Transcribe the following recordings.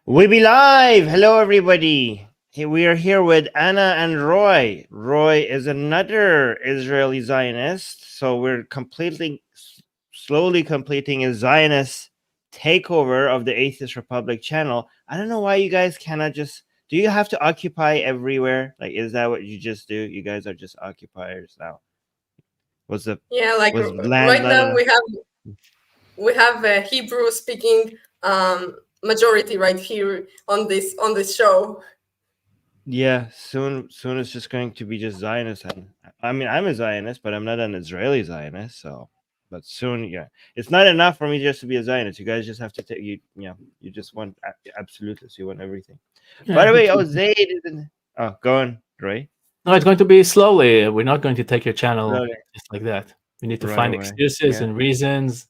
We be live. Hello, everybody. We are here with Anna and Roy. Roy is another Israeli Zionist, so we're slowly completing a Zionist takeover of the Atheist Republic channel. I don't know why you guys cannot just. Do you have to occupy everywhere? Like, is that what you just do? You guys are just occupiers now. Was land right not now enough? we have a Hebrew speaking majority right here on this show. Yeah, soon it's just going to be just Zionist. I mean, I'm a Zionist, but I'm not an Israeli Zionist. So, but soon, yeah, it's not enough for me just to be a Zionist. You guys just have to take you just want absolutists. You want everything. By Yeah, the way, Zayd isn't. Oh, go on, Roy. no, it's going to be slowly. We're not going to take your channel Slowly. just like that. We need to Right find away. excuses Yeah. and reasons.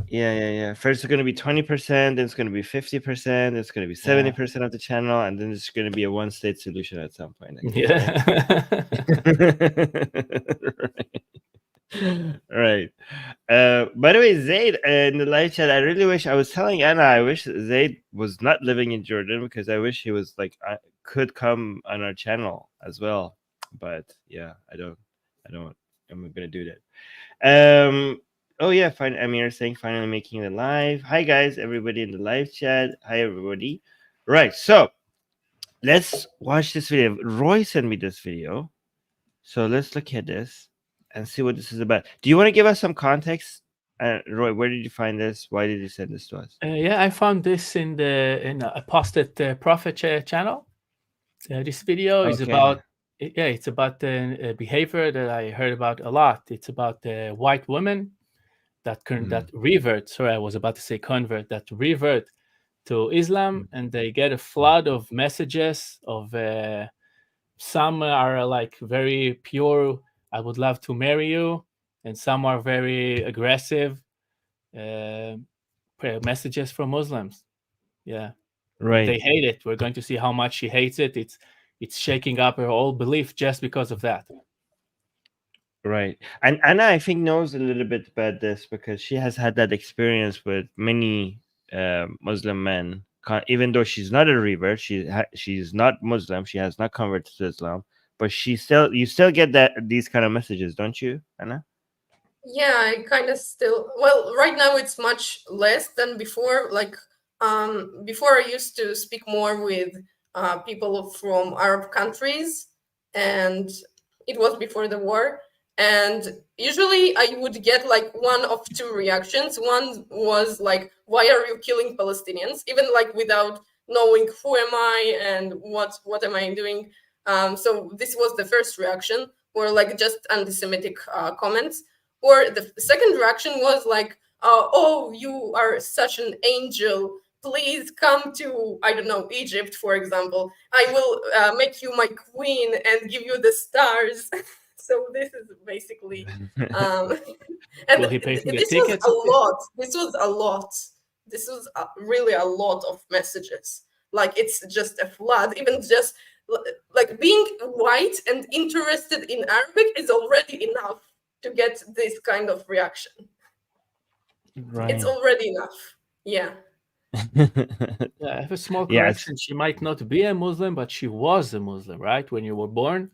Yeah. First, it's going to be 20%, then it's going to be 50%, it's going to be 70% of the channel, and then it's going to be a one-state solution at some point. I guess, right. By the way, Zaid, in the live chat, I really wish I was telling Anna. I wish Zaid was not living in Jordan because I wish he was like could come on our channel as well. But yeah, I don't. I'm gonna do that. Oh yeah, fine. Amir saying finally making the live. Hi guys, everybody in the live chat. Hi everybody. Right, so let's watch this video. Roy sent me this video, so let's look at this and see what this is about. Do you want to give us some context, Roy? Where did you find this? Why did you send this to us? Yeah, I found this in a posted Prophet channel. This video is about it's about a behavior that I heard about a lot. It's about white women that that revert. Sorry, I was about to say convert. That revert to Islam, and they get a flood of messages of some are like very pure. I would love to marry you, and some are very aggressive messages from Muslims. Yeah, Right. they hate it. We're going to see how much she hates it. It's shaking up her whole belief just because of that. Right. And Anna, I think, knows a little bit about this because she has had that experience with many Muslim men. Even though she's not a revert, she's not Muslim. She has not converted to Islam, but you still get these kind of messages, don't you, Anna? Yeah, I kind of still. Well, right now it's much less than before. Before I used to speak more with people from Arab countries, and it was before the war. And usually I would get like one of two reactions. One was like, "Why are you killing Palestinians?" Even like without knowing who am I and what am I doing. So this was the first reaction, or like just anti-Semitic comments. Or the second reaction was like, "Oh, you are such an angel. Please come to, I don't know, Egypt, for example. I will make you my queen and give you the stars." So this is basically, and Will he pay for the this was tickets? a lot. This was a lot. This was really a lot of messages. Like it's just a flood. Even just like being white and interested in Arabic is already enough to get this kind of reaction. Right. It's already enough. Yeah. I have a small correction. She might not be a Muslim, but she was a Muslim, right? When you were born,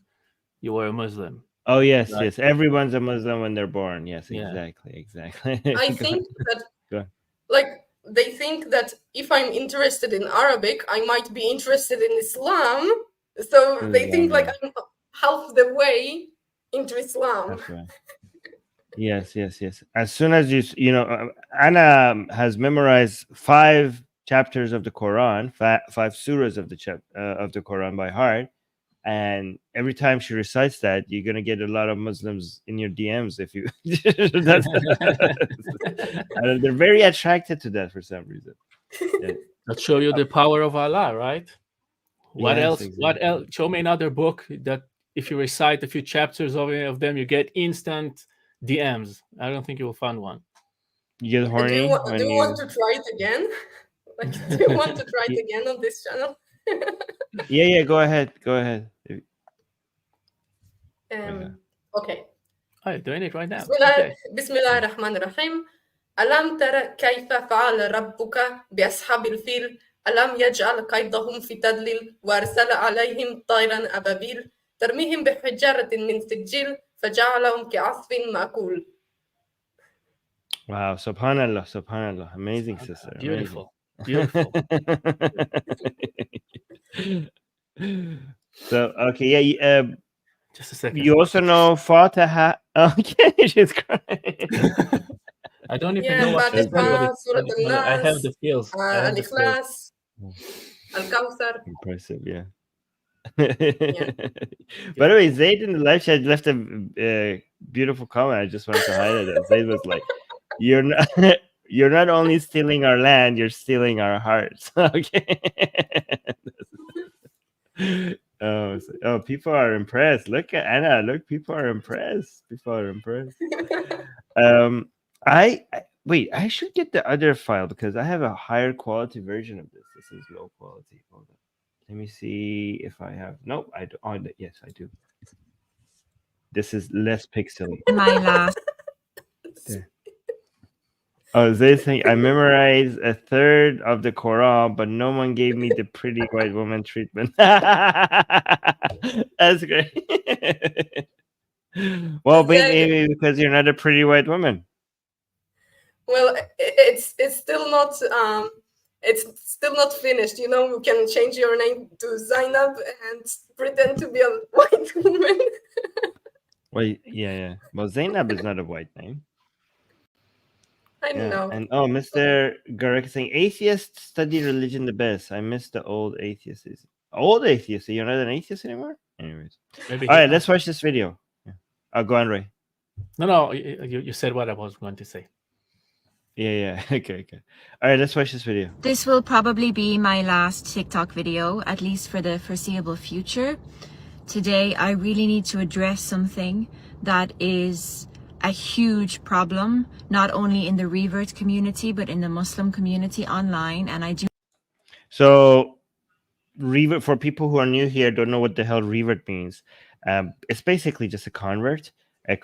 you were a Muslim. Oh yes, right? Yes. Everyone's a Muslim when they're born. Yes, yeah. exactly. I think that like they think that if I'm interested in Arabic, I might be interested in Islam. So they think like I'm half the way into Islam. That's right. Yes. As soon as Anna has memorized 5 chapters of the Quran, 5 surahs of the Quran by heart, and every time she recites that, you're gonna get a lot of Muslims in your DMs if you. They're very attracted to that for some reason. Yeah. That show you the power of Allah, right? What else? Exactly. What else? Show me another book that if you recite a few chapters of them, you get instant DMs. I don't think you will find one. You get horny. Do you want to try it again? Like, do you want to try it again on this channel? Yeah. Go ahead. Okay. Oh, you're doing it right now. Bismillah ar-Rahman ar-Rahim. ألم تر كيف فعل ربك بأصحاب الفيل ألم يجعل كيدهم في تدليل وأرسل عليهم طيرا أبابيل ترميهم بحجارة من سجيل فجعلهم كعصف مأكول. Wow, subhanallah, subhanallah. Amazing, sister. Beautiful. Amazing. Beautiful. So, okay, yeah, Just a second. you also know Fataha. Okay, she's crying. I don't even Yeah, know what she said, Fatiha, Surah but I have Al-Nas, the feels. I have the feels. Al-Ikhlas, Al-Kawthar. Impressive, yeah. Yeah. By the way, Zayd in the live chat left a beautiful comment. I just wanted to highlight it. Zayd was like, "You're not, you're not only stealing our land, you're stealing our hearts." Okay. Oh, people are impressed. Look at Anna. Look, people are impressed. People are impressed. I wait. I should get the other file because I have a higher quality version of this. This is low quality. Hold on. Let me see if I have. Nope, I do. Oh, yes, I do. This is less pixely. My last. There. Oh, they think I memorized a third of the Quran, but no one gave me the pretty white woman treatment. That's great. Well, maybe because you're not a pretty white woman. Well, it's still not finished. You know, you can change your name to Zainab and pretend to be a white woman. Well, yeah. Well, Zainab is not a white name. I don't know. And Mr. Garek saying atheists study religion the best. I miss the old atheists. Old atheists? You're not an atheist anymore? Anyways. Maybe all right, let's watch this video. Yeah. Go on, Ray. No, you said what I was going to say. Yeah. Okay. All right, let's watch this video. This will probably be my last TikTok video, at least for the foreseeable future. Today, I really need to address something that is a huge problem, not only in the revert community, but in the Muslim community online. And I do. So, revert, for people who are new here, don't know what the hell revert means. It's basically just a convert, a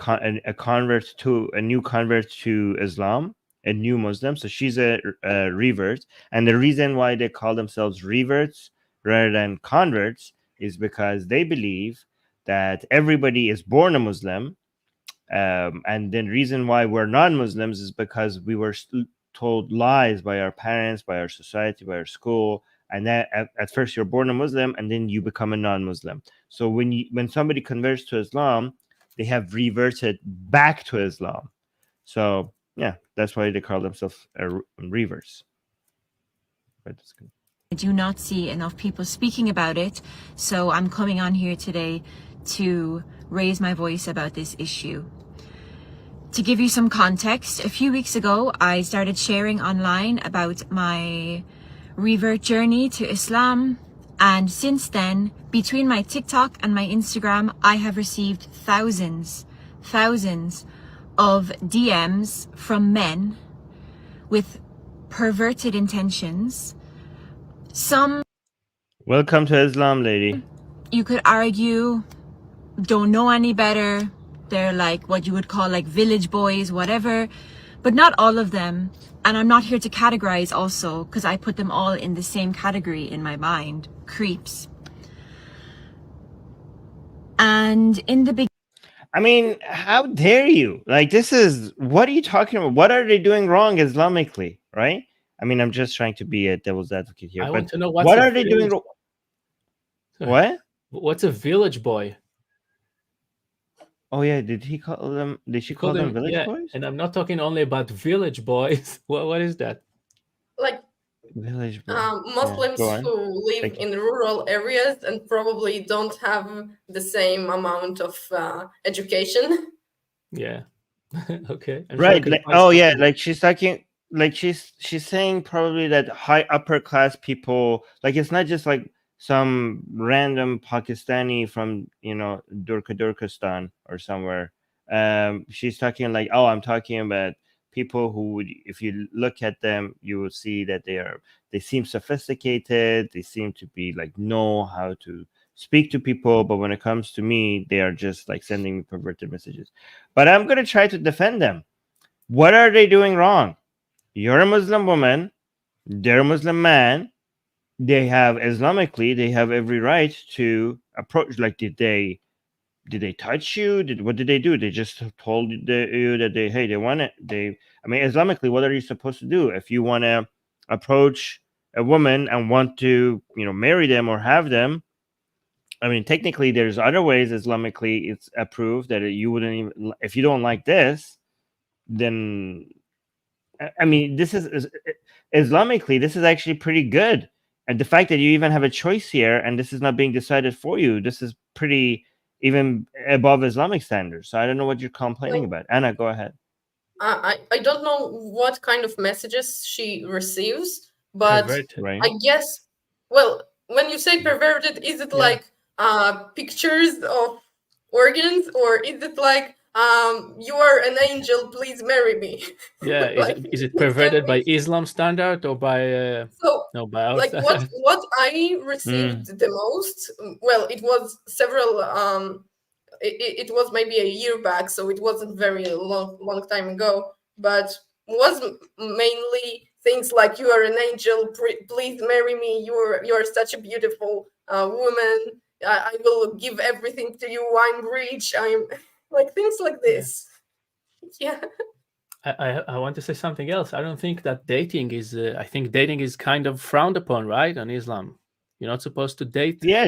new convert to Islam, a new Muslim. So she's a revert. And the reason why they call themselves reverts rather than converts is because they believe that everybody is born a Muslim. And the reason why we're non-Muslims is because we were told lies by our parents, by our society, by our school. And then at first you're born a Muslim and then you become a non-Muslim. So when somebody converts to Islam, they have reverted back to Islam. So yeah, that's why they call themselves reverts. But that's good. I do not see enough people speaking about it, so I'm coming on here today to raise my voice about this issue. To give you some context, a few weeks ago, I started sharing online about my revert journey to Islam, and since then, between my TikTok and my Instagram, I have received thousands of DMs from men with perverted intentions. Some, welcome to Islam, lady. You could argue, don't know any better. They're like what you would call like village boys, whatever, but not all of them. And I'm not here to categorize also, because I put them all in the same category in my mind, creeps. And in the beginning, I mean, how dare you? Like, what are you talking about? What are they doing wrong Islamically, right? I mean, I'm just trying to be a devil's advocate here. I but want to know what are they doing wrong? What? What's a village boy? Oh yeah, did she call them village boys? And I'm not talking only about village boys. What is that? Like village boys. Muslims who live in rural areas and probably don't have the same amount of education. Yeah. Okay. Right. Like she's talking. Like she's saying probably that high upper class people. Like it's not just like some random Pakistani from Turkestan or somewhere. She's talking like, I'm talking about people who would, if you look at them, you will see that they seem sophisticated. They seem to be like know how to speak to people, but when it comes to me, they are just like sending me perverted messages. But I'm gonna try to defend them. What are they doing wrong? You're a Muslim woman. They're a Muslim man. they have Islamically, they have every right to approach. Like, did they touch you? What did they do? They just told you that they want it. I mean, Islamically, what are you supposed to do if you want to approach a woman and want to, marry them or have them? I mean, technically, there's other ways. Islamically, it's approved that you wouldn't even, if you don't like this, then I mean, this is Islamically, this is actually pretty good. And the fact that you even have a choice here and this is not being decided for you, this is pretty even above Islamic standards. So I don't know what you're complaining about. Anna, go ahead. I don't know what kind of messages she receives, but Perverted. Right. I guess, well, when you say perverted, is it like pictures of organs, or is it like you are an angel, please marry me? Yeah, Like, is it it can perverted by be. Islam standard or by So, no, by our like, what standard? I received the most, well, it was several it was maybe a year back, so it wasn't very long time ago, but was mainly things like, you are an angel, please marry me, you are such a beautiful woman, I will give everything to you, I'm rich, I'm like things like this. Yeah. I want to say something else. I don't think that dating is. I think dating is kind of frowned upon, right, on Islam. You're not supposed to date. Yeah,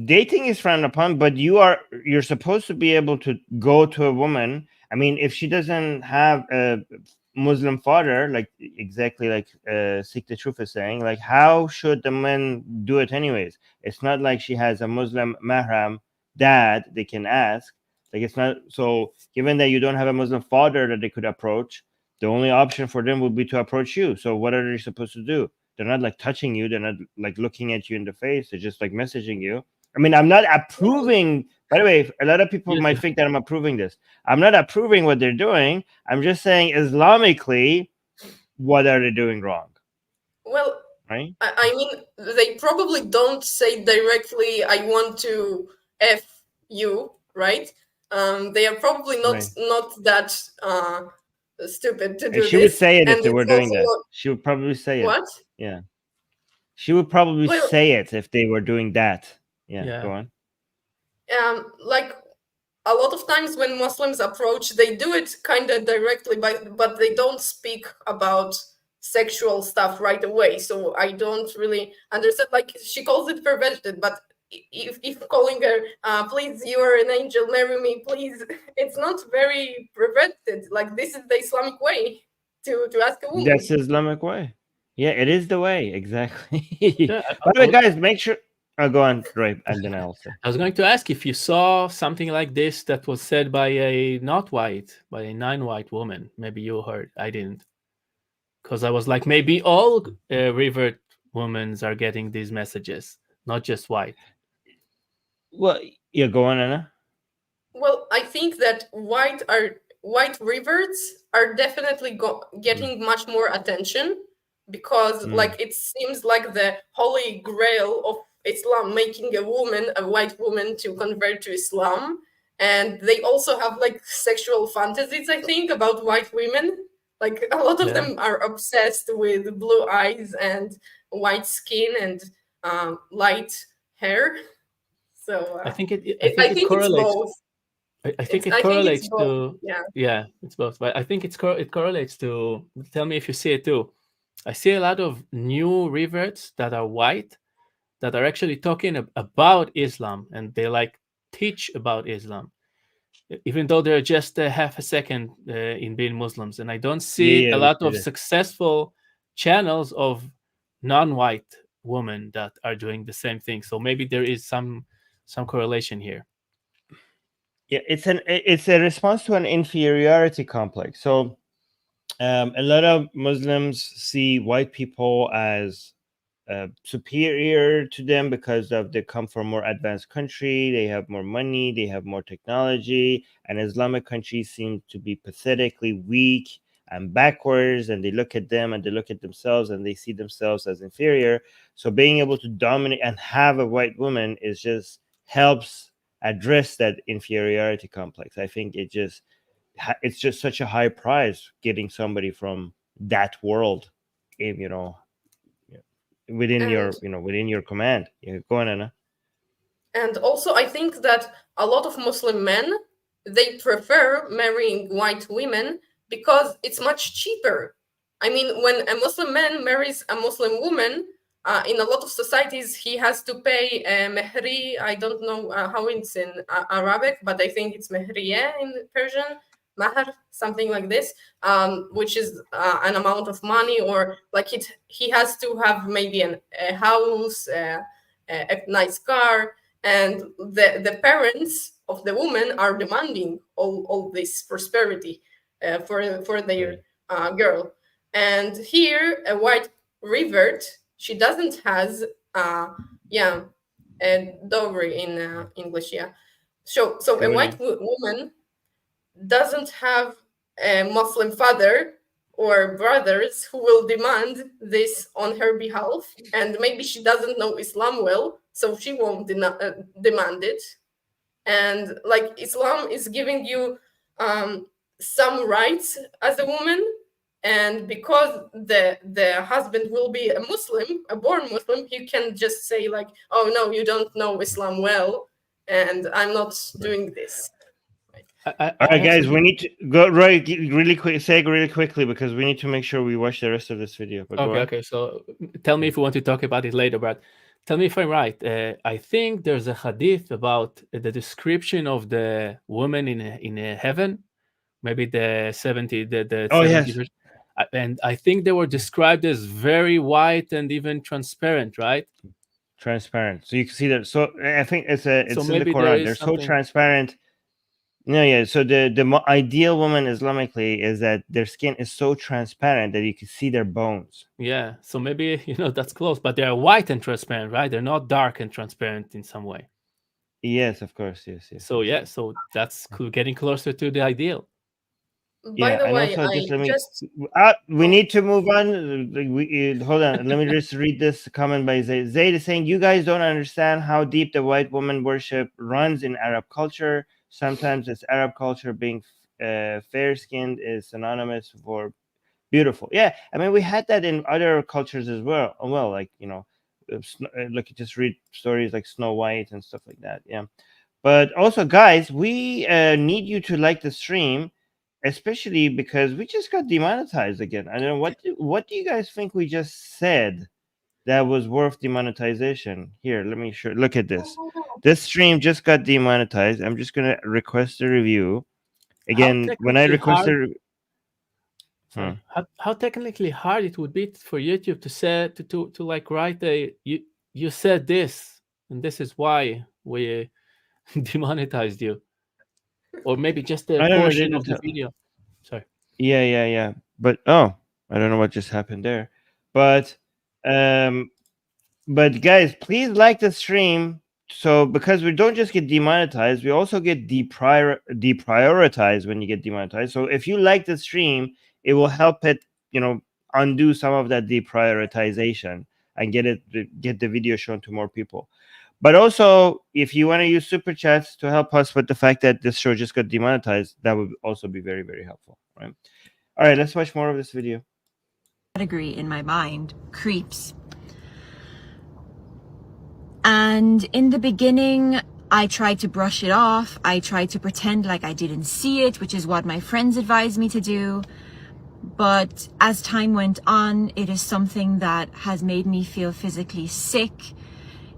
dating is frowned upon, but you're supposed to be able to go to a woman. I mean, if she doesn't have a Muslim father, like exactly like Seek the Truth is saying, like, how should the men do it anyways? It's not like she has a Muslim mahram dad they can ask. Like, it's not so. Given that you don't have a Muslim father that they could approach, the only option for them would be to approach you. So what are they supposed to do? They're not like touching you. They're not like looking at you in the face. They're just like messaging you. I mean, I'm not approving. By the way, a lot of people might think that I'm approving this. I'm not approving what they're doing. I'm just saying, Islamically, what are they doing wrong? Well, right? I mean, they probably don't say directly, I want to F you, right? They are probably not that stupid to do And she this. would say it and if they were it's doing that. also She would probably say it. what? Yeah. She would probably Well, say it if they were doing that. Yeah. Go on. Like, a lot of times when Muslims approach, they do it kind of directly, but they don't speak about sexual stuff right away. So I don't really understand. Like, she calls it perverted, but if calling her, please, you are an angel, marry me, please, it's not very perverted. Like, this is the Islamic way to ask a woman. That's the Islamic way. Yeah, it is the way. Exactly. By the way, guys, make sure. Oh, go on, right, and then I'll say. I was going to ask if you saw something like this that was said by a non-white woman. Maybe you heard. I didn't, because I was like, maybe all revert women are getting these messages, not just white. Well, yeah, go on, Anna. Well, I think that white reverts are definitely getting much more attention, because like, it seems like the holy grail of Islam, making a white woman to convert to Islam. And they also have like sexual fantasies, I think, about white women. Like, a lot of them are obsessed with blue eyes and white skin and light hair. So I think it it's both. I think it correlates to it's both. But I think it correlates to. Tell me if you see it too. I see a lot of new reverts that are white that are actually talking about Islam, and they like teach about Islam, even though they're just a half a second in being Muslims. And I don't see a lot of successful channels of non-white women that are doing the same thing. So maybe there is some correlation here. Yeah, it's a response to an inferiority complex. So a lot of Muslims see white people as superior to them because they come from a more advanced country, they have more money, they have more technology, and Islamic countries seem to be pathetically weak and backwards, and they look at them and they look at themselves and they see themselves as inferior. So being able to dominate and have a white woman is just helps address that inferiority complex. I think it's just such a high price getting somebody from that world in within your And within your command. Yeah, go on, Anna. and also I think that a lot of Muslim men, they prefer marrying white women because it's much cheaper. I mean, when a Muslim man marries a Muslim woman, in a lot of societies he has to pay mehri. I don't know how it's in Arabic, but I think it's mehriye in Persian, mahar, something like this, which is an amount of money, or like he has to have maybe a house, a nice car, and the parents of the woman are demanding all this prosperity for their girl. And here a white revert, she doesn't has yeah, a dowry in English, yeah. So a white woman doesn't have a Muslim father or brothers who will demand this on her behalf, and maybe she doesn't know Islam well, so she won't demand it. And like Islam is giving you some rights as a woman, and because the husband will be a Muslim, a born Muslim, he can just say like, oh no, you don't know Islam well, and I'm not doing this. All right, guys, we need to go really quick. Say it really quickly because we need to make sure we watch the rest of this video. But okay. So tell me if you want to talk about it later, but tell me if I'm right. I think there's a hadith about the description of the woman in heaven, maybe the 70, the 70 yes. version. And I think they were described as very white and even transparent, right? Transparent, so you can see that. So I think it's in the Quran. They're so transparent. No, yeah. So the ideal woman Islamically is that their skin is so transparent that you can see their bones. Yeah. So maybe that's close, but they are white and transparent, right? They're not dark and transparent in some way. Yes, of course. Yes. So yeah, so that's getting closer to the ideal. By the way, we need to move on. Hold on. Let me just read this comment by Zayd. Zayd is saying, you guys don't understand how deep the white woman worship runs in Arab culture. Sometimes it's Arab culture being fair-skinned is synonymous for beautiful. Yeah, I mean, we had that in other cultures as well. Like, look, you just read stories like Snow White and stuff like that. Yeah. But also, guys, we need you to like the stream, especially because we just got demonetized again. I don't know what do you guys think we just said that was worth demonetization? Here, let me look at this. This stream just got demonetized. I'm just gonna request a review again. When I request how technically hard it would be for YouTube to say to like write you said this and this is why we demonetized you, or maybe just a portion of the video. Sorry. Yeah. But I don't know what just happened there. But guys, please like the stream. So because we don't just get demonetized, we also get deprioritized when you get demonetized. So if you like the stream, it will help it, undo some of that deprioritization and get the video shown to more people. But also, if you want to use super chats to help us with the fact that this show just got demonetized, that would also be very, very helpful, right? All right, let's watch more of this video. Category in my mind, creeps. And in the beginning, I tried to brush it off. I tried to pretend like I didn't see it, which is what my friends advised me to do. But as time went on, it is something that has made me feel physically sick.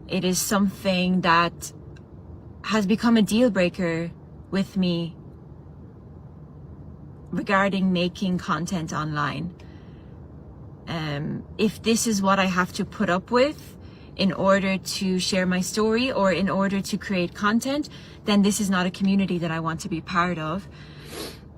It is something that has become a deal breaker with me regarding making content online. If this is what I have to put up with in order to share my story or in order to create content, then this is not a community that I want to be part of.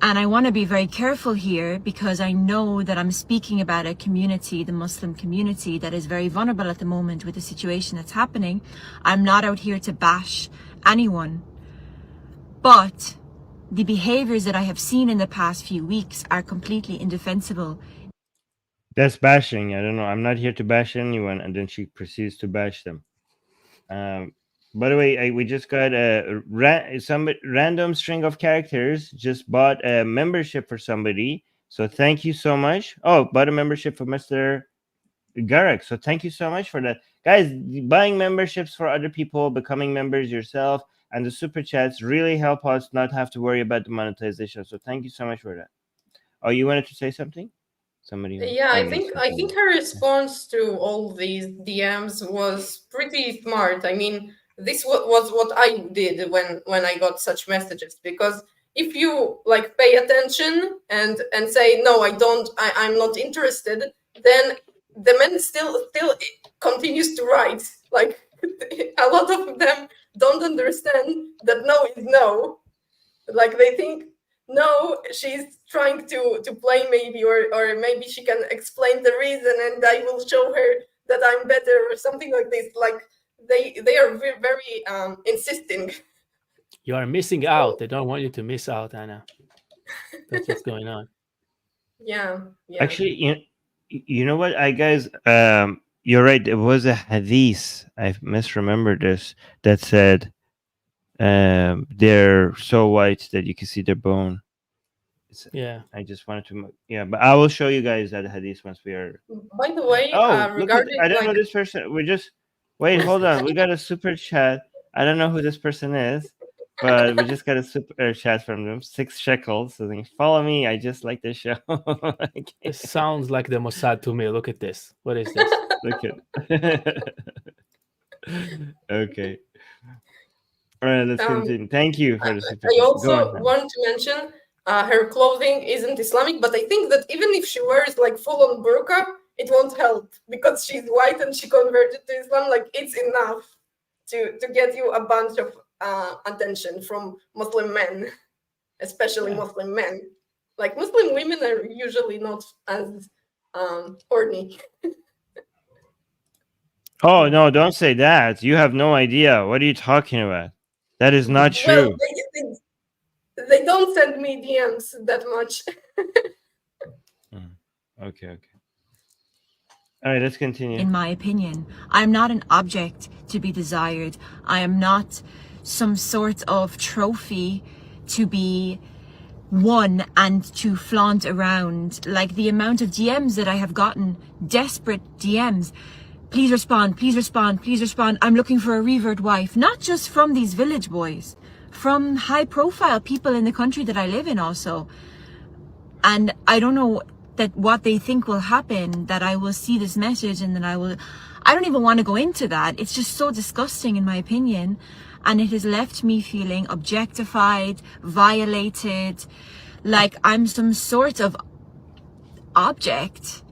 And I want to be very careful here because I know that I'm speaking about a community, the Muslim community, that is very vulnerable at the moment with the situation that's happening. I'm not out here to bash anyone. But the behaviors that I have seen in the past few weeks are completely indefensible. That's bashing. I don't know. I'm not here to bash anyone. And then she proceeds to bash them. By the way, we just got some random string of characters just bought a membership for somebody. So thank you so much. Oh, bought a membership for Mr. Garek. So thank you so much for that, guys. Buying memberships for other people, becoming members yourself, and the super chats really help us not have to worry about the monetization. So thank you so much for that. Oh, you wanted to say something? Somebody? Yeah, I think her response to all these DMs was pretty smart. I mean, this was what I did when I got such messages, because if you like pay attention and say no, I'm not interested, then the man still continues to write. Like a lot of them don't understand that no is no. Like they think no, she's trying to play maybe, or maybe she can explain the reason and I will show her that I'm better or something like this. Like they are very insisting. You are missing out. They don't want you to miss out, Anna. That's what's going on. Yeah. Actually, you know what, guys, you're right. It was a hadith. I misremembered this, that said, they're so white that you can see their bone. Yeah. I just wanted to, but I will show you guys that hadith once we are. By the way, regarding I don't know this person. We just wait. Hold on. We got a super chat. I don't know who this person is, but we just got a super chat from them. 6 shekels. So they follow me. I just like this show. This sounds like the Mossad to me. Look at this. What is this? Look at. Okay. All right, let's continue. Thank you for the super chat. I also want to mention her clothing isn't Islamic, but I think that even if she wears like full-on burqa, it won't help because she's white and she converted to Islam. Like it's enough to get you a bunch of attention from Muslim men, especially Muslim men. Like Muslim women are usually not as horny. Oh no! Don't say that. You have no idea. What are you talking about? That is not true. Well, they don't send me DMs that much. Okay. All right, let's continue. In my opinion, I am not an object to be desired. I am not some sort of trophy to be won and to flaunt around. Like the amount of DMs that I have gotten, desperate DMs. Please respond, please respond, please respond. I'm looking for a revert wife, not just from these village boys, from high profile people in the country that I live in also. And I don't know that what they think will happen, that I will see this message and then I don't even want to go into that. It's just so disgusting in my opinion. And it has left me feeling objectified, violated, like I'm some sort of object.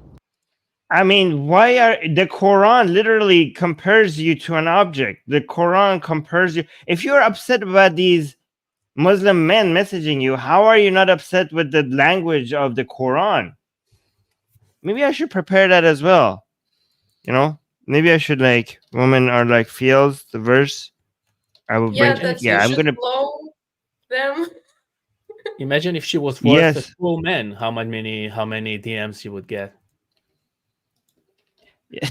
I mean, why are the Quran literally compares you to an object? The Quran compares you. If you're upset about these Muslim men messaging you, how are you not upset with the language of the Quran? Maybe I should prepare that as well. You know, maybe I should like women are like fields, the verse. I will bring. I'm gonna blow them. Imagine if she was worth a full man, how many DMs you would get.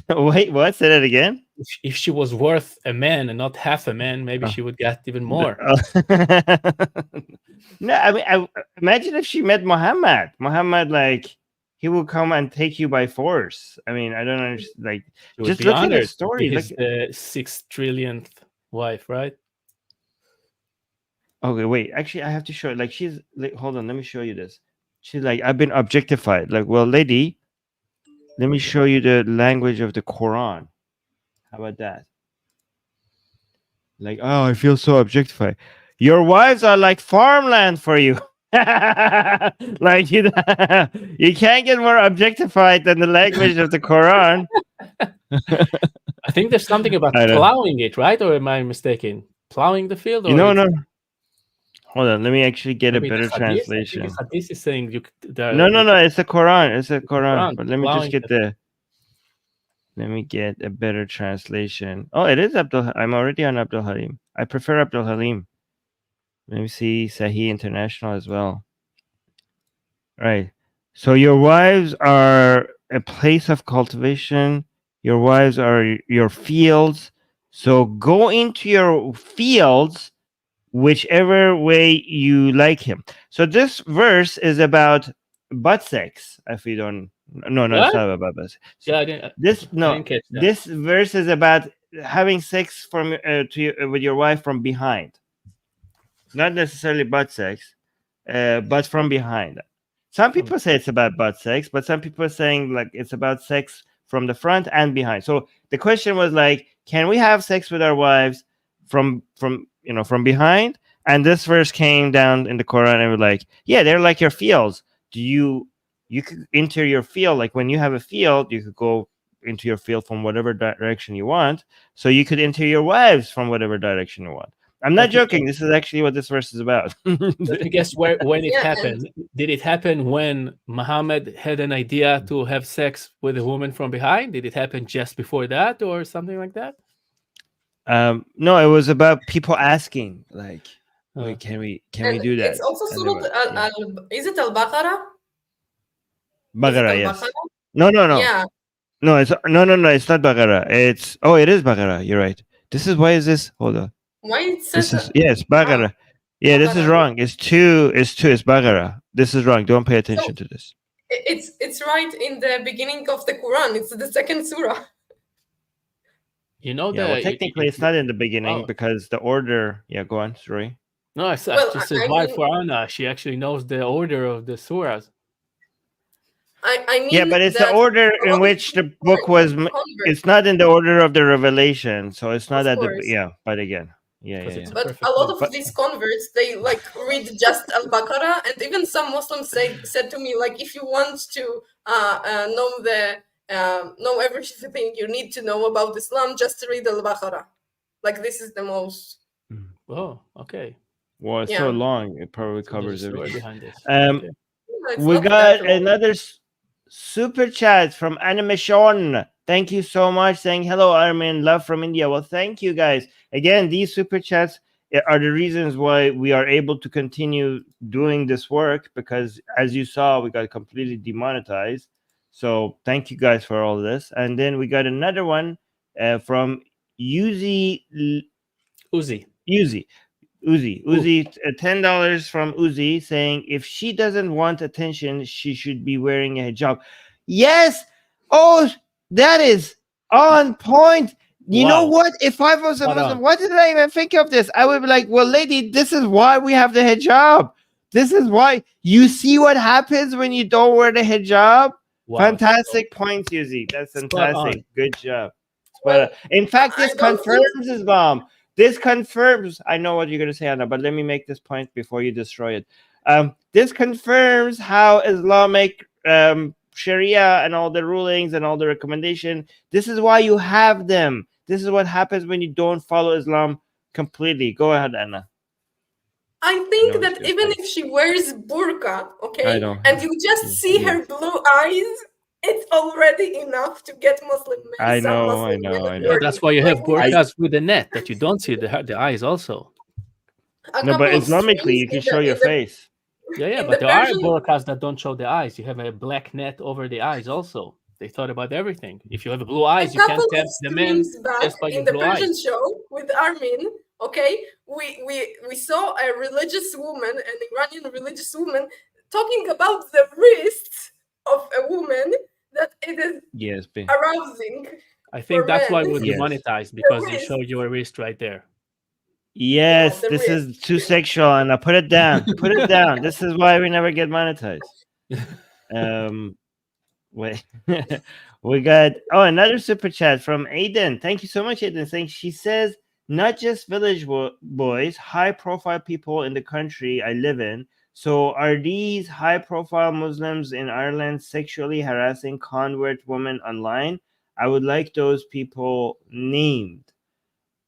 Wait, what? Say that again. If she was worth a man and not half a man, maybe she would get even more. No, I mean, imagine if she met Muhammad. Muhammad, like, he will come and take you by force. I mean, I don't understand. Like, just look at the story. His 6 trillionth wife, right? Okay, wait. Actually, I have to show it. Like, she's like, hold on. Let me show you this. She's like, I've been objectified. Like, well, lady, let me show you the language of the Quran. How about that? Like, oh, I feel so objectified. Your wives are like farmland for you. Like, you can't get more objectified than the language of the Quran. I think there's something about plowing it, right? Or am I mistaken? Plowing the field? Or no. Hold on, let me actually get a better translation. This is saying no, it's the Quran. It's the Quran. But let me just get let me get a better translation. Oh, it is Abdul. I'm already on Abdul Halim. I prefer Abdul Halim. Let me see Sahih International as well. Right. So your wives are a place of cultivation. Your wives are your fields. So go into your fields whichever way you like him. So this verse is about butt sex, if you don't No, it's What? not about sex. Yeah, I didn't. This I no, didn't catch that. this verse is about having sex from with your wife from behind, not necessarily butt sex, but from behind. Some people say it's about butt sex, but some people are saying like it's about sex from the front and behind. So the question was like, can we have sex with our wives from behind? And this verse came down in the Quran and was like, yeah, they're like your fields. You could enter your field, like when you have a field, you could go into your field from whatever direction you want. So you could enter your wives from whatever direction you want. I'm not joking. This is actually what this verse is about. Let me guess when it Yeah, happened. Did it happen when Muhammad had an idea to have sex with a woman from behind? Did it happen just before that or something like that? No, it was about people asking, like, wait, can we do that? It's also And they were- yeah. is it Al-Baqarah? Baqarah, yes. Al-Baqarah? No. Yeah. No, it's it's not Baqarah. It is Baqarah. You're right. This is why is this? Hold on. Why it says This is yes, Baqarah. Yeah, this is Baqarah. wrong. It's two. It's Baqarah. This is wrong. Don't pay attention to this. It's right in the beginning of the Quran. It's the second surah. You know, Yeah, well, technically, it's not in the beginning because the order. Yeah, go on. Sorry. No, it's Well, just I advice mean- for Anna. She actually knows the order of the surahs. I mean, Yeah, but it's the that order a lot in of which the people book was. convert. It's not in the order of the revelation, so it's not Of at the. course. Yeah, but again, yeah. It's a But perfect a lot book. of these converts, they like read just Al-Baqarah, and even some Muslims said to me, like, if you want to know everything you need to know about Islam, just read Al-Baqarah. Like, this is the most. Oh, okay. Well, it's Yeah. so long; it probably So there's covers a story everything. behind this. Um, Okay. It's We not got that long. another super chat from Animation. Thank you so much. Saying hello, Armin. Love from India. Well, thank you guys. Again, these super chats are the reasons why we are able to continue doing this work, because as you saw, we got completely demonetized. So thank you guys for all this. And then we got another one from Uzi. Uzi. Uzi, $10 from Uzi, saying if she doesn't want attention, she should be wearing a hijab. Yes. Oh, that is on point. You know Wow. what? If I was a Spot Muslim, on. why didn't I even think of this? I would be like, well, lady, this is why we have the hijab. This is why. You see what happens when you don't wear the hijab? Wow. Fantastic points, Uzi. That's Spot fantastic. on. Good job. Well, In fact, this I don't think- confirms Islam. This confirms. I know what you're going to say, Anna, but let me make this point before you destroy it. This confirms how Islamic Sharia and all the rulings and all the recommendation. This is why you have them. This is what happens when you don't follow Islam completely. Go ahead, Anna. I No, think it's that good. even if she wears burqa, okay, I know. and you just see Yeah. her blue eyes, it's already enough to get Muslim men. I some know, Muslim I know, men I know. Yeah, working. that's why you have Like, burqas with the net that you don't see the eyes also. a No, couple but of Islamically, streams you can in show the- your in the- face. Yeah, In but the there are Persian- burqas that don't show the eyes. You have a black net over the eyes also. They thought about everything. If you have blue eyes, a you can't couple tell of the men streams back just by in your the blue Persian eyes. show with Armin, okay, we saw a religious woman, an Iranian religious woman, talking about the wrists of a woman, that it is Yes, be. arousing. I think for that's why men. we're Yes. demonetized, because you wrist. show your wrist right there. Yes, the this wrist. is too sexual, Anna. Put it down. Put it down. This is why we never get monetized. Wait. We got another super chat from Aiden. Thank you so much, Aiden. Saying she says not just village boys, high profile people in the country I live in. So are these high profile Muslims in Ireland sexually harassing convert women online? I would like those people named.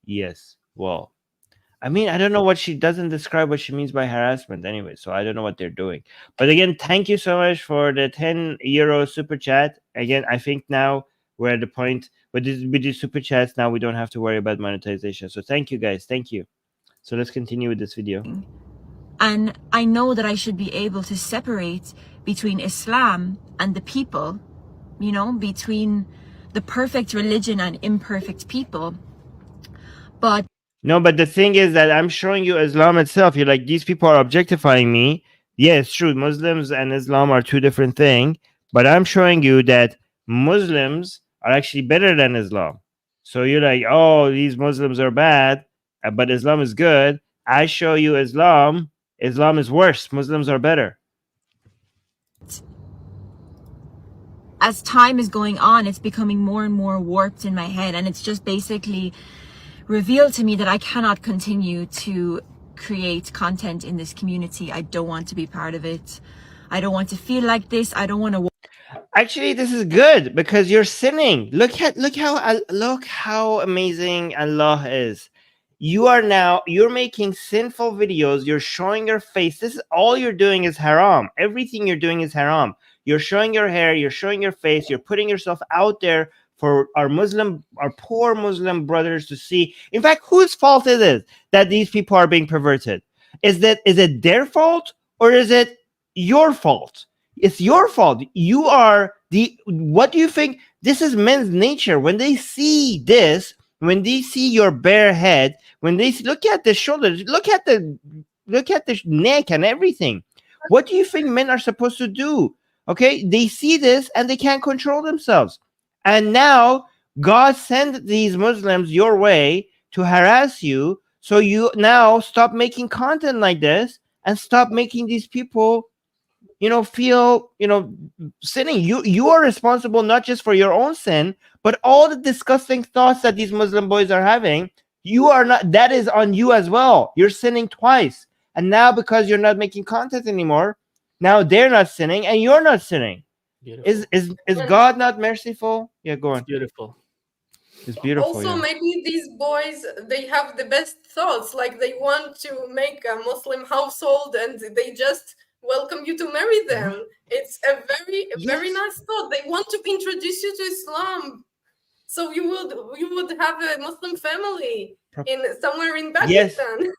Yes. Well, I mean, I don't know what she doesn't describe what she means by harassment anyway, so I don't know what they're doing. But again, thank you so much for the €10 super chat. Again, I think now we're at the point with these super chats, now we don't have to worry about monetization. So thank you guys. Thank you. So let's continue with this video. And I know that I should be able to separate between Islam and the people, you know, between the perfect religion and imperfect people. But No, but the thing is that I'm showing you Islam itself. You're like, these people are objectifying me. Yeah, it's true. Muslims and Islam are two different things. But I'm showing you that Muslims are actually better than Islam. So you're like, oh, these Muslims are bad, but Islam is good. I show you Islam. Islam is worse. Muslims are better. As time is going on, it's becoming more and more warped in my head, and it's just basically revealed to me that I cannot continue to create content in this community. I don't want to be part of it. I don't want to feel like this. I don't want to. Actually, this is good because you're sinning. Look how amazing Allah is. You're making sinful videos. You're showing your face. This is all you're doing is haram. Everything you're doing is haram. You're showing your hair. You're showing your face. You're putting yourself out there for our poor Muslim brothers to see. In fact, whose fault is it that these people are being perverted? Is it their fault or is it your fault? It's your fault. You are what do you think? This is men's nature. When they see this, when they see your bare head, when they look at the shoulders, look at the neck and everything. What do you think men are supposed to do? Okay, they see this and they can't control themselves. And now God sent these Muslims your way to harass you. So you now stop making content like this and stop making these people, feel, sinning. You are responsible not just for your own sin, but all the disgusting thoughts that these Muslim boys are having. You are not. That is on you as well. You're sinning twice. And now because you're not making content anymore, now they're not sinning and you're not sinning. Beautiful. Is God not merciful? Yeah, go on. It's beautiful. It's beautiful. Also, maybe these boys, they have the best thoughts. Like they want to make a Muslim household and they just welcome you to marry them. It's a very nice thought. They want to introduce you to Islam, so you would have a Muslim family somewhere in Pakistan. Yes.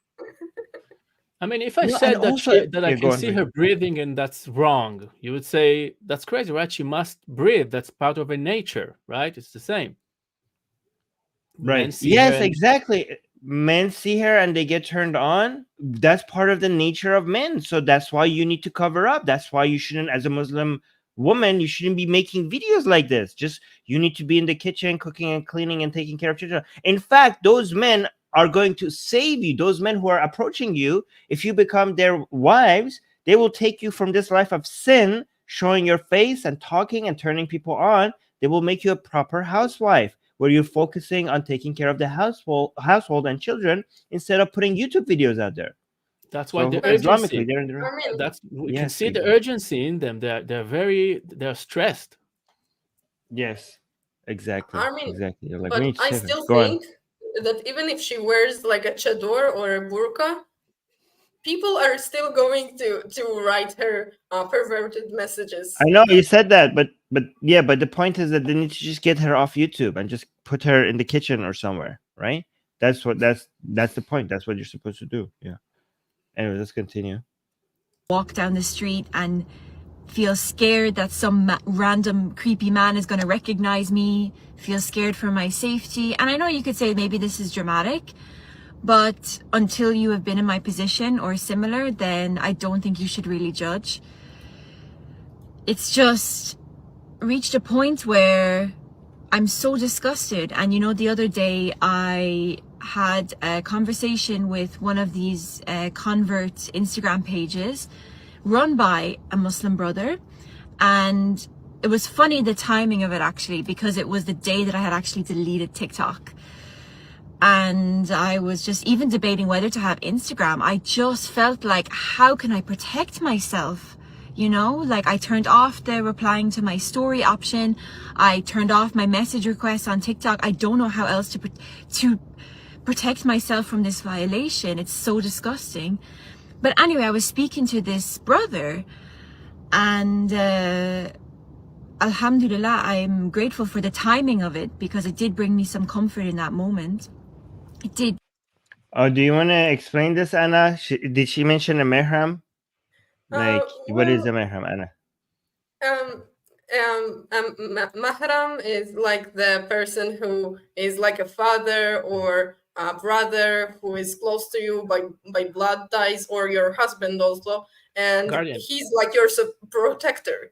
I mean, if I said that I can see her breathing and that's wrong, you would say that's crazy, right? She must breathe. That's part of her nature, right? It's the same. Right. Yes, exactly. Men see her and they get turned on. That's part of the nature of men. So that's why you need to cover up. That's why you shouldn't, as a Muslim woman, you shouldn't be making videos like this. Just you need to be in the kitchen, cooking and cleaning and taking care of children. In fact, those men are going to save you. Those men who are approaching you, if you become their wives, they will take you from this life of sin, showing your face and talking and turning people on. They will make you a proper housewife, where you're focusing on taking care of the household and children instead of putting YouTube videos out there. That's why the urgency. We can see the urgency in them. They're stressed. Yes, exactly. Armin, exactly. Like, but I still think that even if she wears like a chador or a burqa, people are still going to write her perverted messages. I know you said that, but the point is that they need to just get her off YouTube and just put her in the kitchen or somewhere, right? That's the point. That's what you're supposed to do. Yeah. Anyway, let's continue. Walk down the street and feel scared that some random creepy man is going to recognize me, feel scared for my safety. And I know you could say maybe this is dramatic, but until you have been in my position or similar, then I don't think you should really judge. It's just reached a point where I'm so disgusted. And the other day I had a conversation with one of these convert Instagram pages run by a Muslim brother, and it was funny, the timing of it actually, because it was the day that I had actually deleted TikTok. And I was just even debating whether to have Instagram. I just felt like, how can I protect myself? Like I turned off the replying to my story option. I turned off my message requests on TikTok. I don't know how else to protect myself from this violation. It's so disgusting. But anyway, I was speaking to this brother, and alhamdulillah, I'm grateful for the timing of it, because it did bring me some comfort in that moment. It did. Oh, do you want to explain this, Anna? Did she mention a mehram? Like, what is a mehram, Anna? Mahram is like the person who is like a father or a brother who is close to you by blood ties, or your husband also, and Guardian. he's like your protector.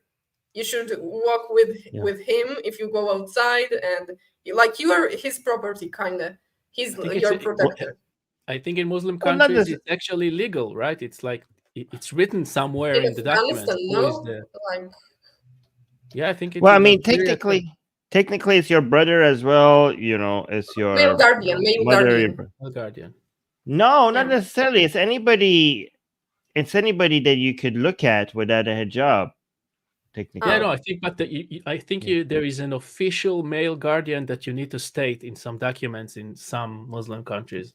you should walk with him if you go outside, and like you are his property, kind of. He's your protector. I think in Muslim countries it's actually legal, right? It's like it's written somewhere in the documents. Yeah, I think it's well, I mean, technically it's your brother as well. You know, it's your male guardian. Male guardian. No, not necessarily. It's anybody. It's anybody that you could look at without a hijab. Technically. Yeah, no, I think, but I think there is an official male guardian that you need to state in some documents in some Muslim countries.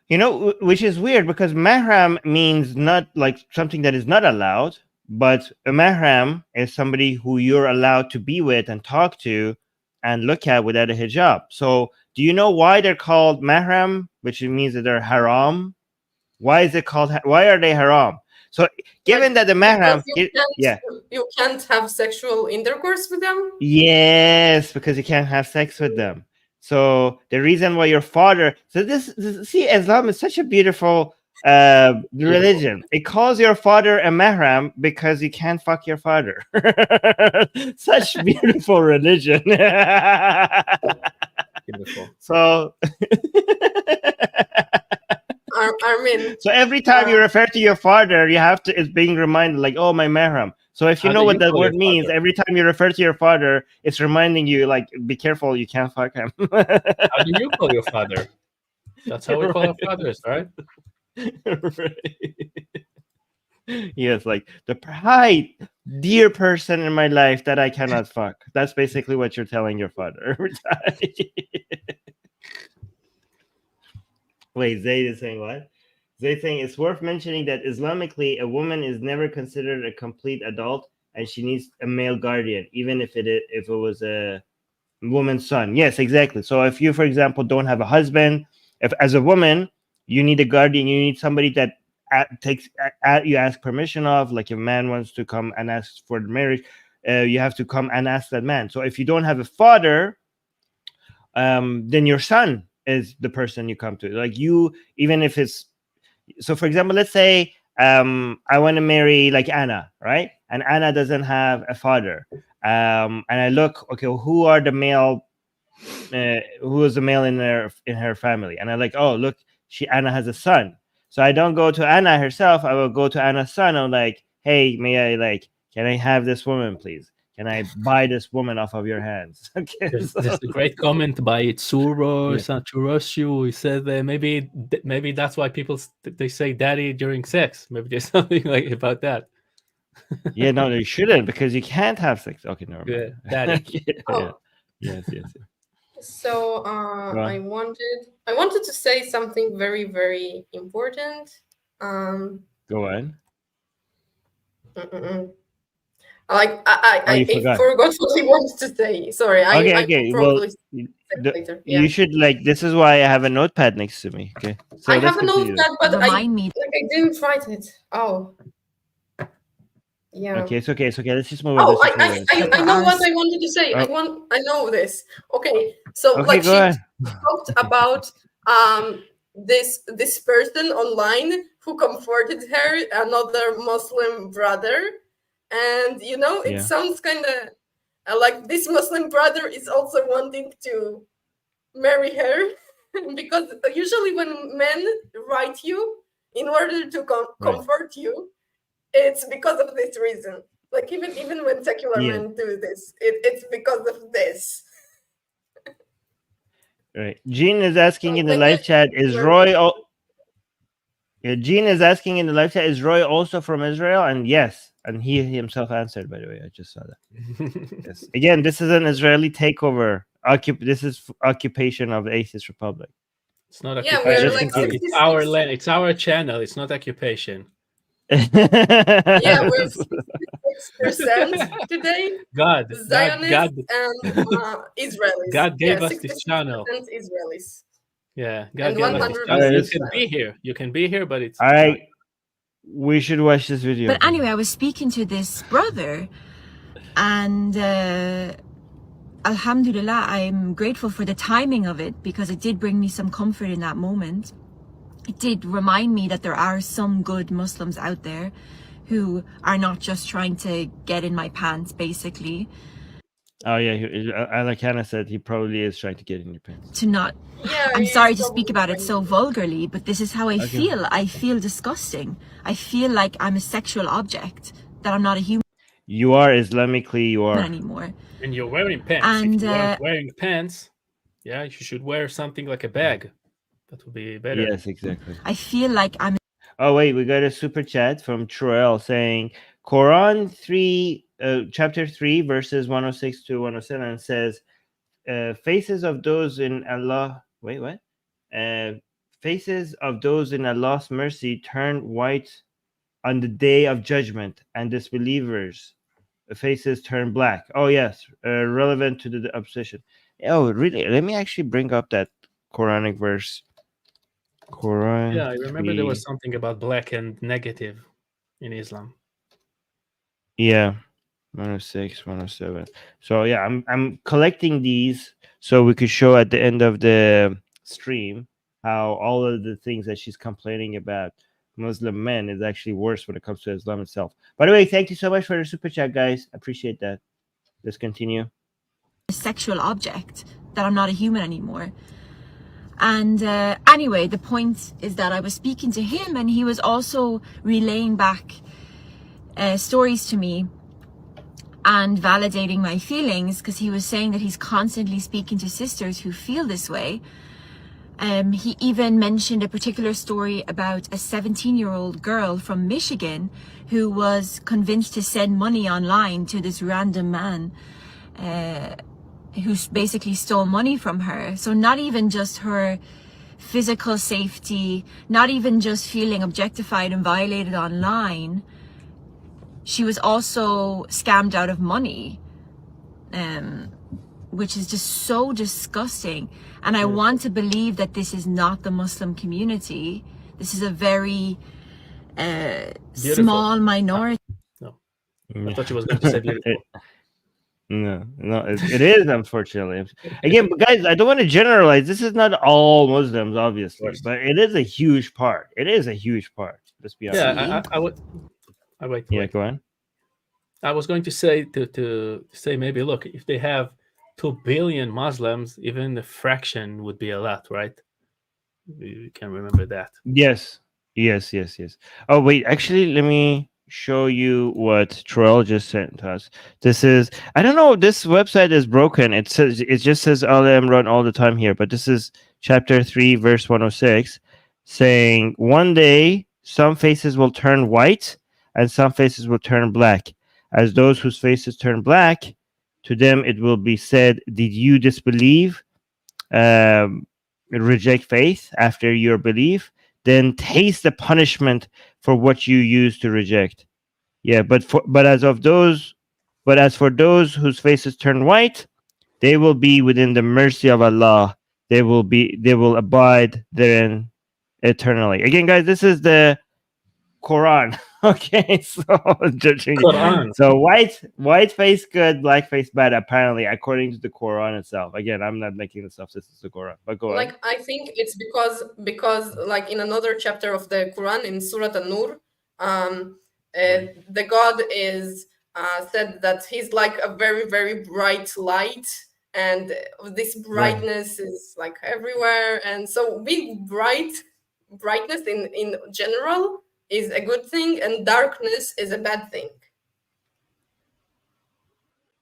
You know, which is weird because mahram means not like something that is not allowed, but a mahram is somebody who you're allowed to be with and talk to and look at without a hijab. So do you know why they're called mahram, which means that they're haram? Why is it called? Why are they haram? So, given that the mahram, you can't have sexual intercourse with them. Yes, because you can't have sex with them. So the reason why your father. So this see, Islam is such a beautiful religion. It calls your father a mahram because you can't fuck your father. Such beautiful religion. Beautiful. So. Armin. So every time you refer to your father, you have to. It's being reminded, like, oh, my mahram. So if you know what that word means, every time you refer to your father, it's reminding you, like, be careful, you can't fuck him. How do you call your father? That's how we call our fathers, right? Yes, like the dear person in my life that I cannot fuck. That's basically what you're telling your father every time. Wait, Zayd is saying what? Zayd saying it's worth mentioning that Islamically, a woman is never considered a complete adult, and she needs a male guardian, even if it was a woman's son. Yes, exactly. So if you, for example, don't have a husband, if as a woman you need a guardian, you need somebody that you ask permission of. Like if a man wants to come and ask for the marriage, you have to come and ask that man. So if you don't have a father, then your son is the person you come to. Like you, even if it's, so for example, let's say I want to marry like Anna, right? And Anna doesn't have a father. And I look, okay, who are the male, who is the male in her family? And I'm like, oh, look, Anna has a son. So I don't go to Anna herself. I will go to Anna's son. I'm like, hey, can I have this woman, please? Can I buy this woman off of your hands? Okay, there's a great comment by Tsuro Churoshu. He said that maybe that's why people they say daddy during sex. Maybe there's something like about that. Yeah, no, they shouldn't, because you can't have sex. Okay, no. Yeah, daddy. Yes. So I wanted to say something very, very important. Go on. Like I forgot what I wanted to say. Sorry. Okay. Well, you should this is why I have a notepad next to me. Okay. So I have a notepad, but I didn't write it. Oh. Yeah. Okay, it's okay. Let's just move on. Oh, I know what I wanted to say. Oh. I know this. Okay. So okay, she talked about this person online who comforted her, another Muslim brother. And, it sounds kind of like this Muslim brother is also wanting to marry her. Because usually when men write you in order to comfort you, it's because of this reason. Like even when secular men do this, it's because of this. Right. Jean is asking in the live chat, is Roy... Jean is asking in the live chat, is Roy also from Israel? And yes. And he himself answered, by the way. I just saw that. Yes. Again, this is an Israeli takeover. This is occupation of the Atheist Republic. It's not occupation. It's our land. It's our channel. It's not occupation. Yeah, we're 6% today. God Zionists and Israelis. God gave us this channel. Israelis. Yeah, God gave us this channel. You can be here. You can be here, but it's we should watch this video. But anyway, I was speaking to this brother, and Alhamdulillah, I'm grateful for the timing of it, because it did bring me some comfort in that moment. It did remind me that there are some good Muslims out there who are not just trying to get in my pants, basically. Oh yeah, like Hannah said, he probably is trying to get in your pants. To not, Yeah, I'm he's sorry to probably speak about it so vulgarly, but this is how I feel. I feel disgusting. I feel like I'm a sexual object, that I'm not a human You are Islamically, you are. anymore. And you're wearing pants. And if you weren't wearing pants, yeah, you should wear something like a bag. That would be better. Yes, exactly. I feel like I'm. Oh wait, we got a super chat from Troel saying Quran 3, chapter 3, verses 106 to 107 says, faces of those in Allah. Wait, what? Faces of those in Allah's mercy turn white on the day of judgment, and disbelievers' faces turn black. Oh yes, relevant to the opposition. Oh really? Let me actually bring up that Quranic verse. Quran. Yeah, I remember there was something about black and negative in Islam. Yeah, 106, 107. So yeah, I'm collecting these so we could show at the end of the stream how all of the things that she's complaining about Muslim men is actually worse when it comes to Islam itself. By the way, thank you so much for the super chat, guys. Appreciate that. Let's continue. A sexual object, that I'm not a human anymore. And anyway, the point is that I was speaking to him, and he was also relaying back stories to me and validating my feelings, because he was saying that he's constantly speaking to sisters who feel this way. He even mentioned a particular story about a 17-year-old girl from Michigan who was convinced to send money online to this random man who basically stole money from her. So not even just her physical safety, not even just feeling objectified and violated online, she was also scammed out of money, which is just so disgusting. And I want to believe that this is not the Muslim community. This is a very small minority. No, I thought you was going to say beautiful. No, it is, unfortunately. Again, but guys, I don't want to generalize. This is not all Muslims, obviously, but it is a huge part. It is a huge part. Let's be honest. Yeah, I would. Wait. Go on. I was going to say to say maybe look, if they have 2 billion Muslims, even the fraction would be a lot, right? You can remember that. Yes. Oh wait, actually, let me show you what Troel just sent us. This is, I don't know, this website is broken. It just says Al Imran all the time here, but this is chapter 3 verse 106 saying, one day some faces will turn white and some faces will turn black. As those whose faces turn black, to them it will be said, did you disbelieve, reject faith after your belief? Then taste the punishment for what you used to reject. Yeah, but as for those whose faces turn white, they will be within the mercy of Allah. They will abide therein eternally. Again, guys, this is the Quran. Okay, so judging. Quran. So white face good, black face bad. Apparently, according to the Quran itself. Again, I'm not making this up. This is the Quran. But go on. Like, I think it's because like in another chapter of the Quran, in Surah An-Nur, the God is said that he's like a very, very bright light, and this brightness is like everywhere. And so being brightness in general is a good thing, and darkness is a bad thing.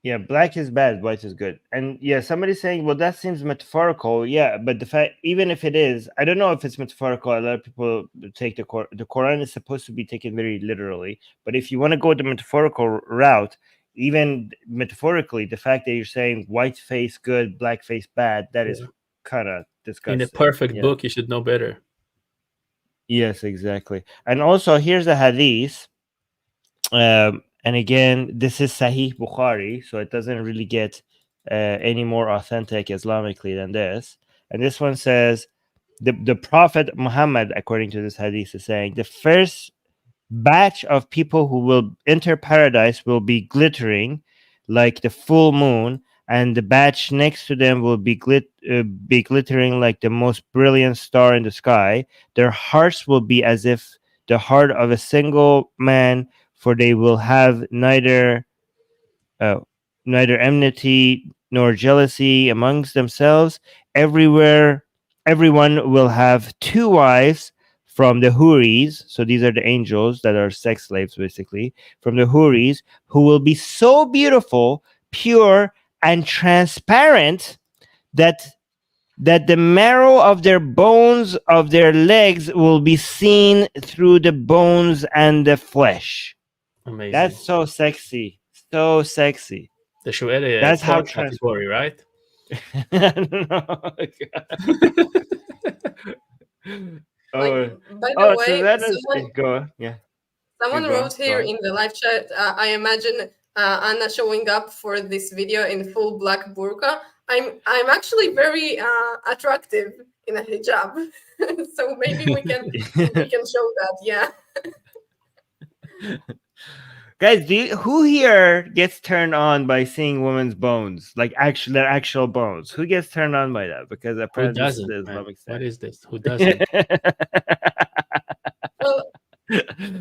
Yeah, black is bad, white is good. And yeah, somebody's saying, well, that seems metaphorical. Yeah, but the fact, even if it is, I don't know if it's metaphorical. A lot of people take the Quran is supposed to be taken very literally. But if you want to go the metaphorical route, even metaphorically, the fact that you're saying white face good, black face bad, that is kind of disgusting. In a perfect book, you should know better. Yes, exactly. And also, here's a hadith. And again, this is Sahih Bukhari, so it doesn't really get any more authentic Islamically than this. And this one says, the Prophet Muhammad, according to this hadith, is saying, the first batch of people who will enter paradise will be glittering like the full moon, and the batch next to them will be glittering like the most brilliant star in the sky. Their hearts will be as if the heart of a single man for they will have neither enmity nor jealousy amongst themselves. Everyone will have 2 wives from the Huris. So these are the angels that are sex slaves, basically, from the Huris, who will be so beautiful, pure, and transparent that the marrow of their bones of their legs will be seen through the bones and the flesh. Amazing. That's so sexy. So sexy. The Shu'ele That's how category, right? Like, by the way, so that is go. Yeah. Someone wrote here in the live chat, I imagine Anna showing up for this video in full black burqa. I'm actually very attractive in a hijab, so maybe we can show that. Yeah. Guys, who here gets turned on by seeing women's bones, like their actual bones? Who gets turned on by that? Because apparently, who doesn't? This is the Islamic what is this? Who doesn't? Well,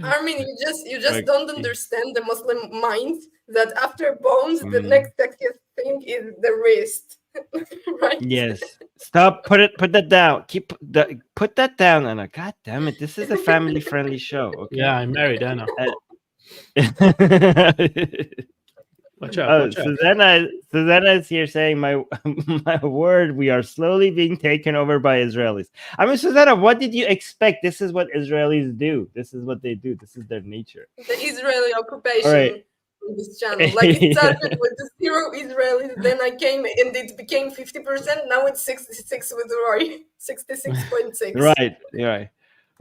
Armin, you just don't understand the Muslim mind that after bones, the next sexiest thing is the wrist, right? Yes. Stop. Put that down. Put that down, Anna. God damn it! This is a family-friendly show. Okay? Yeah, I'm married, Anna. Watch out! Oh, Susanna is here saying my word. We are slowly being taken over by Israelis. I mean, Susanna, what did you expect? This is what Israelis do. This is what they do. This is their nature. The Israeli occupation on this channel, like it started with the 0 Israelis, then I came and it became 50%. Now it's 66 with Roy, 66.6.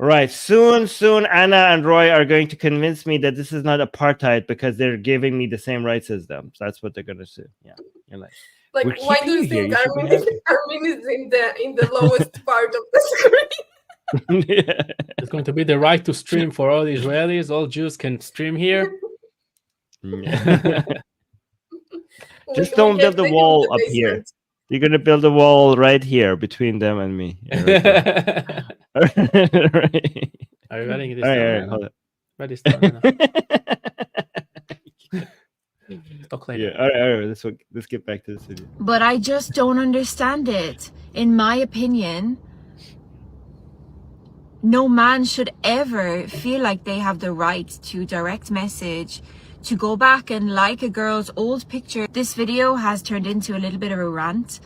Right. Soon, Anna and Roy are going to convince me that this is not apartheid because they're giving me the same rights as them. So that's what they're going to say. Yeah. You're like why do you think Armin is in the lowest part of the screen? It's going to be the right to stream for all Israelis. All Jews can stream here. Just don't build a wall up here. You're going to build a wall right here between them and me. Yeah, right. Are you writing this down? All right, hold on. Write this down. Yeah, all right. Let's get back to this video. But I just don't understand it. In my opinion, no man should ever feel like they have the right to direct message, to go back and like a girl's old picture. This video has turned into a little bit of a rant.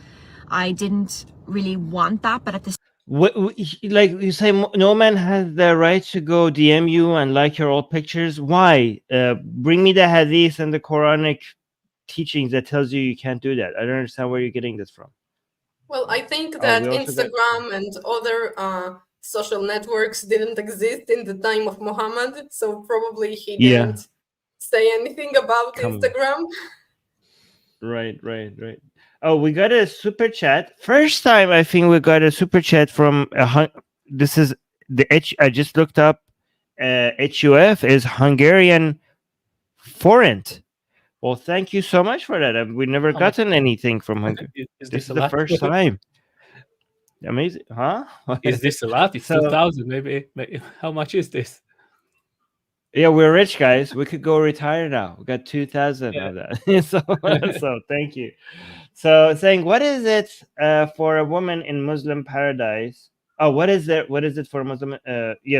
I didn't really want that, but at the like you say, no man has the right to go DM you and like your old pictures. Why? Bring me the hadith and the Quranic teachings that tells you can't do that. I don't understand where you're getting this from. Well, I think that Instagram and other social networks didn't exist in the time of Muhammad, so probably he didn't say anything about Instagram. Right. Oh, we got a super chat. First time I think we got a super chat from this is the I just looked up. HUF is Hungarian forint. Well, thank you so much for that. We never gotten anything from Hungary. This is the first time. Amazing, huh? Is this a lot? It's 2,000, maybe. How much is this? Yeah, we're rich, guys. We could go retire now. We got 2,000 of that. So thank you. So saying, what is it for a woman in Muslim paradise? Oh, what is it? What is it for a Muslim?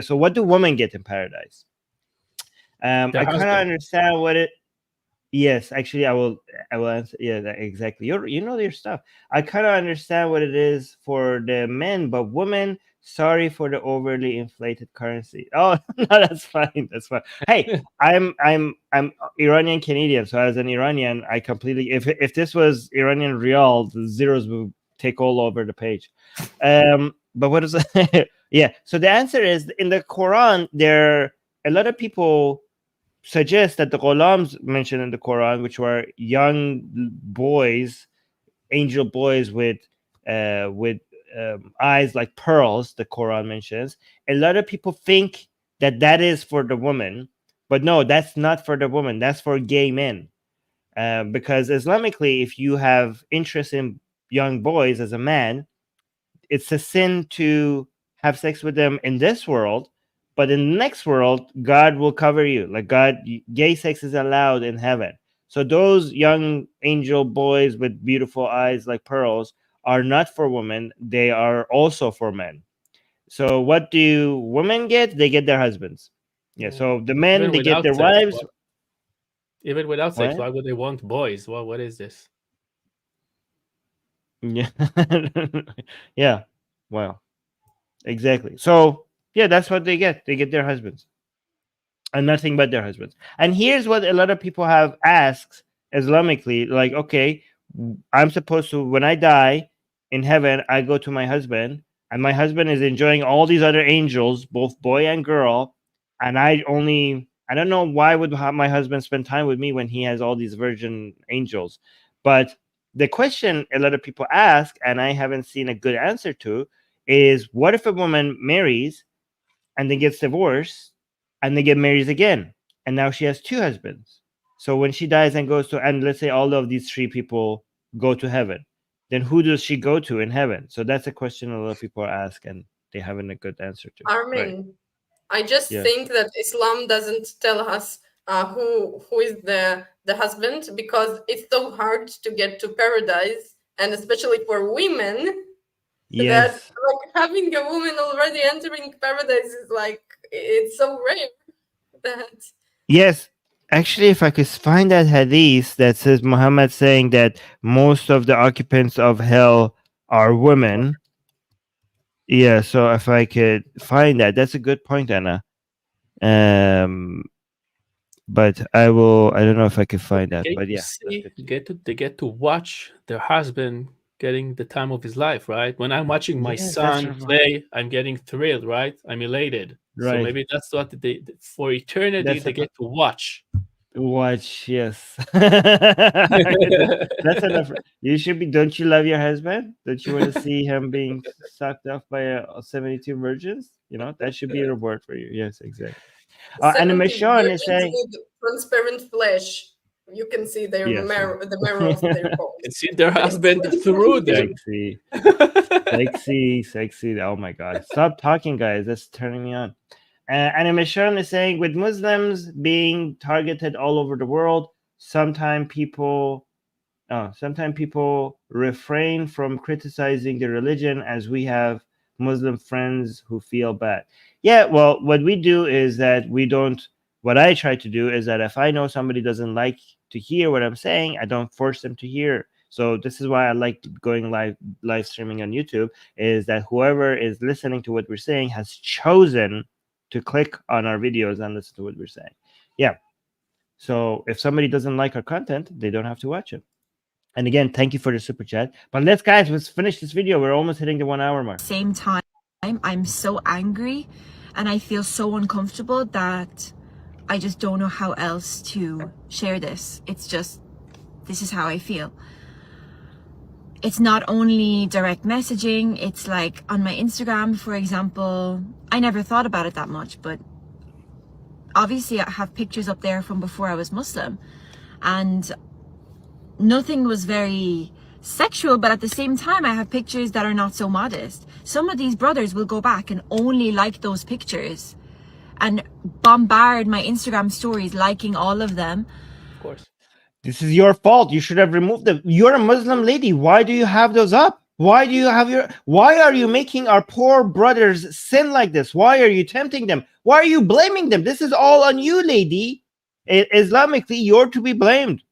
So what do women get in paradise? I kind of understand what it. Yes, actually, I will answer. Yeah, exactly. You know your stuff. I kind of understand what it is for the men, but women. Sorry for the overly inflated currency. Oh no, that's fine. That's fine. Hey, I'm Iranian Canadian, so as an Iranian, I completely. If this was Iranian rial, the zeros would take all over the page. But what is it? Yeah. So the answer is in the Quran. A lot of people suggest that the gholams mentioned in the Quran, which were young boys, angel boys with eyes like pearls, the Quran mentions. A lot of people think that is for the woman, but no, that's not for the woman. That's for gay men. Because Islamically, if you have interest in young boys as a man, it's a sin to have sex with them in this world, but in the next world, God will cover you. Like gay sex is allowed in heaven. So those young angel boys with beautiful eyes like pearls are not for women. They are also for men. So what do women get? They get their husbands. Yeah. So the men, Even they get without their sex, wives. even without sex, What? why would they want boys? What is this? Yeah. Yeah. Well, exactly. So yeah, that's what they get. They get their husbands. And nothing but their husbands. And here's what a lot of people have asked Islamically, like, okay, I'm supposed to, when I die in heaven, I go to my husband, and my husband is enjoying all these other angels, both boy and girl, and I don't know why would my husband spend time with me when he has all these virgin angels. But the question a lot of people ask, and I haven't seen a good answer to, is what if a woman marries and then gets divorced and then get married again, and now she has two husbands? So when she dies and goes to, and let's say all of these three people go to heaven, then who does she go to in heaven? So that's a question a lot of people ask, and they haven't a good answer to. Right. Armin, I just Yes. think that Islam doesn't tell us who is the husband, because it's so hard to get to paradise, and especially for women, that Yes. like having a woman already entering paradise is like, it's so rare that Yes. Actually, if I could find that hadith that says Muhammad saying that most of the occupants of hell are women. Yeah, so if I could find that, that's a good point, Anna. But I don't know if I can find that, They but yeah. they get to watch their husband getting the time of his life, right? When I'm watching my Yes, son play, I'm getting thrilled, right? I'm elated. So right. maybe that's what for eternity That's they get to watch. Watch, yes. That's enough. You should be. Don't you love your husband? Don't you want to see him being sucked off by 72 virgins? That should be a reward for you. Yes, exactly. And 70 Michonne is virgins saying, with transparent flesh. You can see their yes, the marrow of their bones. And see their husband through them. sexy. Oh my God! Stop talking, guys. That's turning me on. And Michonne is saying, with Muslims being targeted all over the world, sometimes people refrain from criticizing the religion, as we have Muslim friends who feel bad. Yeah, well, what we do is that what I try to do is that if I know somebody doesn't like to hear what I'm saying, I don't force them to hear. So this is why I like going live streaming on YouTube, is that whoever is listening to what we're saying has chosen to click on our videos and listen to what we're saying. Yeah. So if somebody doesn't like our content, they don't have to watch it. And again, thank you for the super chat. But let's finish this video. We're almost hitting the 1 hour mark. Same time, I'm so angry and I feel so uncomfortable that I just don't know how else to share this. It's just, this is how I feel. It's not only direct messaging, it's like on my Instagram, for example. I never thought about it that much, but obviously I have pictures up there from before I was Muslim, and nothing was very sexual, but at the same time I have pictures that are not so modest. Some of these brothers will go back and only like those pictures and bombard my Instagram stories, liking all of them. Of course. This is your fault. You should have removed them. You're a Muslim lady. Why do you have those up? Why are you making our poor brothers sin like this? Why are you tempting them? Why are you blaming them? This is all on you, lady. Islamically, you're to be blamed.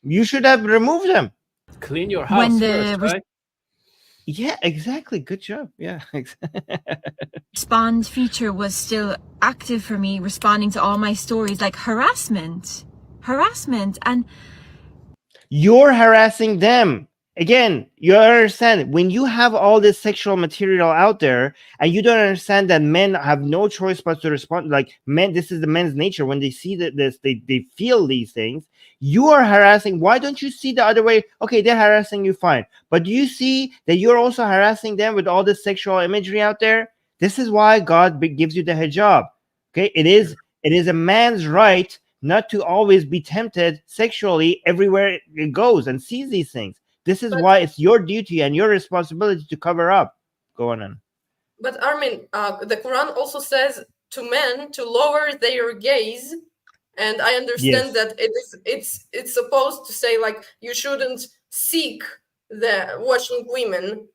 You should have removed them. Clean your house first, right? Yeah, exactly. Good job. Yeah. Respond feature was still active for me, responding to all my stories, like harassment, and you're harassing them. Again, you understand, when you have all this sexual material out there and you don't understand that men have no choice but to respond, like men, this is the men's nature. When they see they feel these things. You are harassing. Why don't you see the other way? Okay, they're harassing you, fine. But do you see that you're also harassing them with all this sexual imagery out there? This is why God gives you the hijab. Okay, it is a man's right not to always be tempted sexually everywhere it goes and sees these things. This is why it's your duty and your responsibility to cover up. Go on. But Armin, the Quran also says to men to lower their gaze. And I understand that it's supposed to say like you shouldn't seek the watching women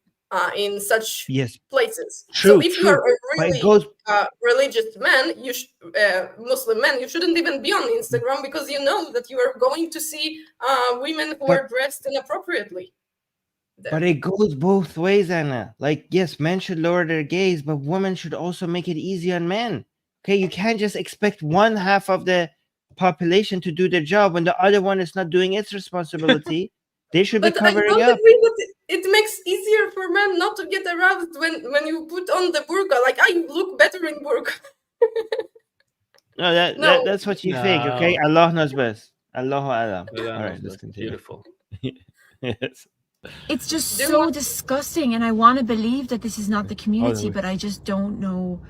in such places. So if you are a really religious man, Muslim man, you shouldn't even be on Instagram because you know that you are going to see women who are dressed inappropriately. But it goes both ways, Anna. Like, yes, men should lower their gaze, but women should also make it easy on men. Okay, you can't just expect one half of the population to do their job when the other one is not doing its responsibility. They should be covering up. I don't agree that it makes easier for men not to get aroused when you put on the burqa. Like, I look better in burqa. No, that's what you think, okay? Allah knows best. Allahu Alam. All right, let's continue. Beautiful. Yes. It's just so disgusting, and I want to believe that this is not the community, but I just don't know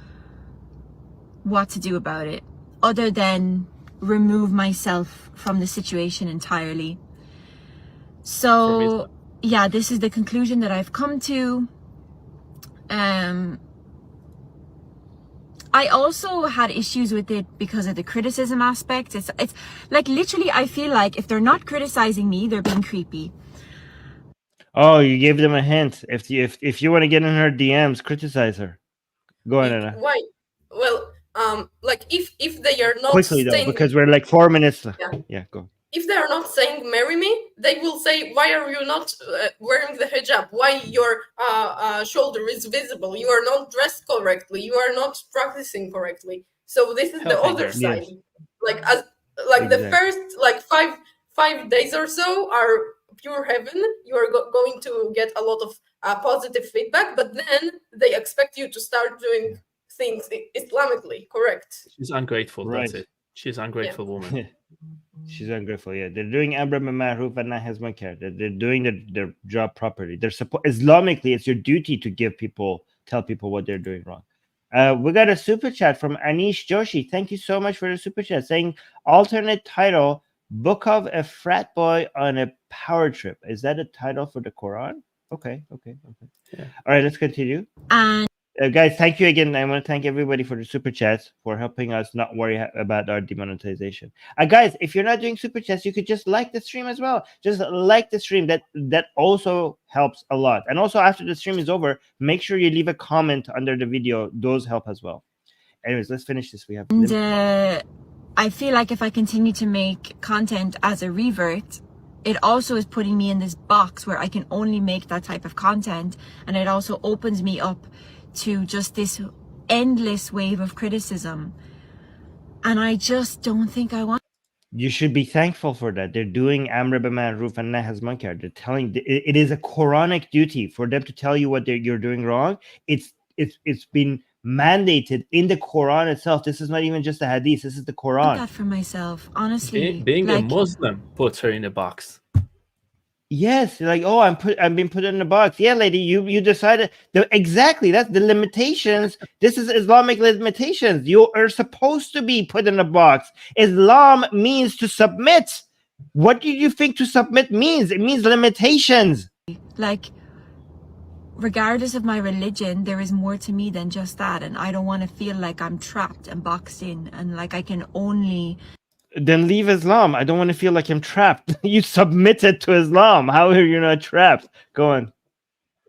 what to do about it other than remove myself from the situation entirely. So yeah, this is the conclusion that I've come to. I also had issues with it because of the criticism aspect. It's like literally I feel like if they're not criticizing me, they're being creepy. Oh, you gave them a hint. If you want to get in her DMs, criticize her. Go on, Anna. Why? Well, like if they are not quickly though, because we're like 4 minutes. Yeah, go. If they are not saying marry me, they will say, why are you not wearing the hijab? Why your shoulder is visible? You are not dressed correctly. You are not practicing correctly. So this is the other side. Like the first like five days or so are pure heaven. You are going to get a lot of positive feedback, but then they expect you to start doing things Islamically correct. She's ungrateful. Right. That's it. She's an ungrateful woman. She's ungrateful. Yeah, they're doing Amr bil Ma'ruf and Nahy anil Munkar. They're doing their job properly. They're Islamically, it's your duty to tell people what they're doing wrong. We got a super chat from Anish Joshi. Thank you so much for the super chat, saying alternate title: Book of a Frat Boy on a Power Trip. Is that a title for the Quran? Okay. Yeah. All right, let's continue. Guys, thank you again. I want to thank everybody for the super chats, for helping us not worry about our demonetization. Guys, if you're not doing super chats, you could just like the stream as well. Just like the stream. That also helps a lot. And also, after the stream is over, make sure you leave a comment under the video. Those help as well. Anyways, let's finish this. We have. I feel like if I continue to make content as a revert, it also is putting me in this box where I can only make that type of content, and it also opens me up to just this endless wave of criticism, and I just don't think I want. You should be thankful for that. They're doing Amr bil Ma'ruf and Nahy anil Munkar. They're telling it is a Quranic duty for them to tell you what you're doing wrong. It's been mandated in the Quran itself. This is not even just a hadith. This is the Quran. That for myself, honestly. Being a Muslim puts her in a box. Yes, like, oh, I'm being put in a box. Yeah, lady, you decided exactly. That's the limitations. This is Islamic limitations. You are supposed to be put in a box. Islam means to submit. What do you think to submit means? It means limitations. Like, regardless of my religion, there is more to me than just that, and I don't want to feel like I'm trapped and boxed in, and like I can only. Then leave Islam. I don't want to feel like I'm trapped. You submitted to Islam. How are you not trapped? Go on.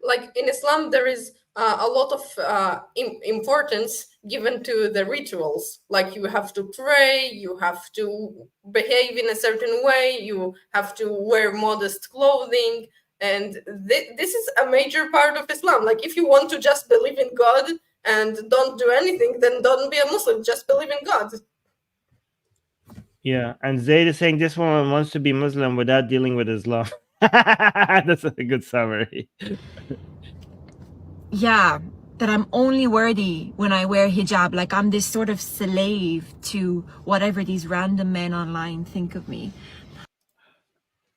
Like in Islam, there is a lot of importance given to the rituals. Like you have to pray, you have to behave in a certain way, you have to wear modest clothing. And this is a major part of Islam. Like if you want to just believe in God and don't do anything, then don't be a Muslim. Just believe in God. Yeah, and Zayd is saying this woman wants to be Muslim without dealing with Islam. That's a good summary. Yeah, that I'm only worthy when I wear hijab. Like I'm this sort of slave to whatever these random men online think of me.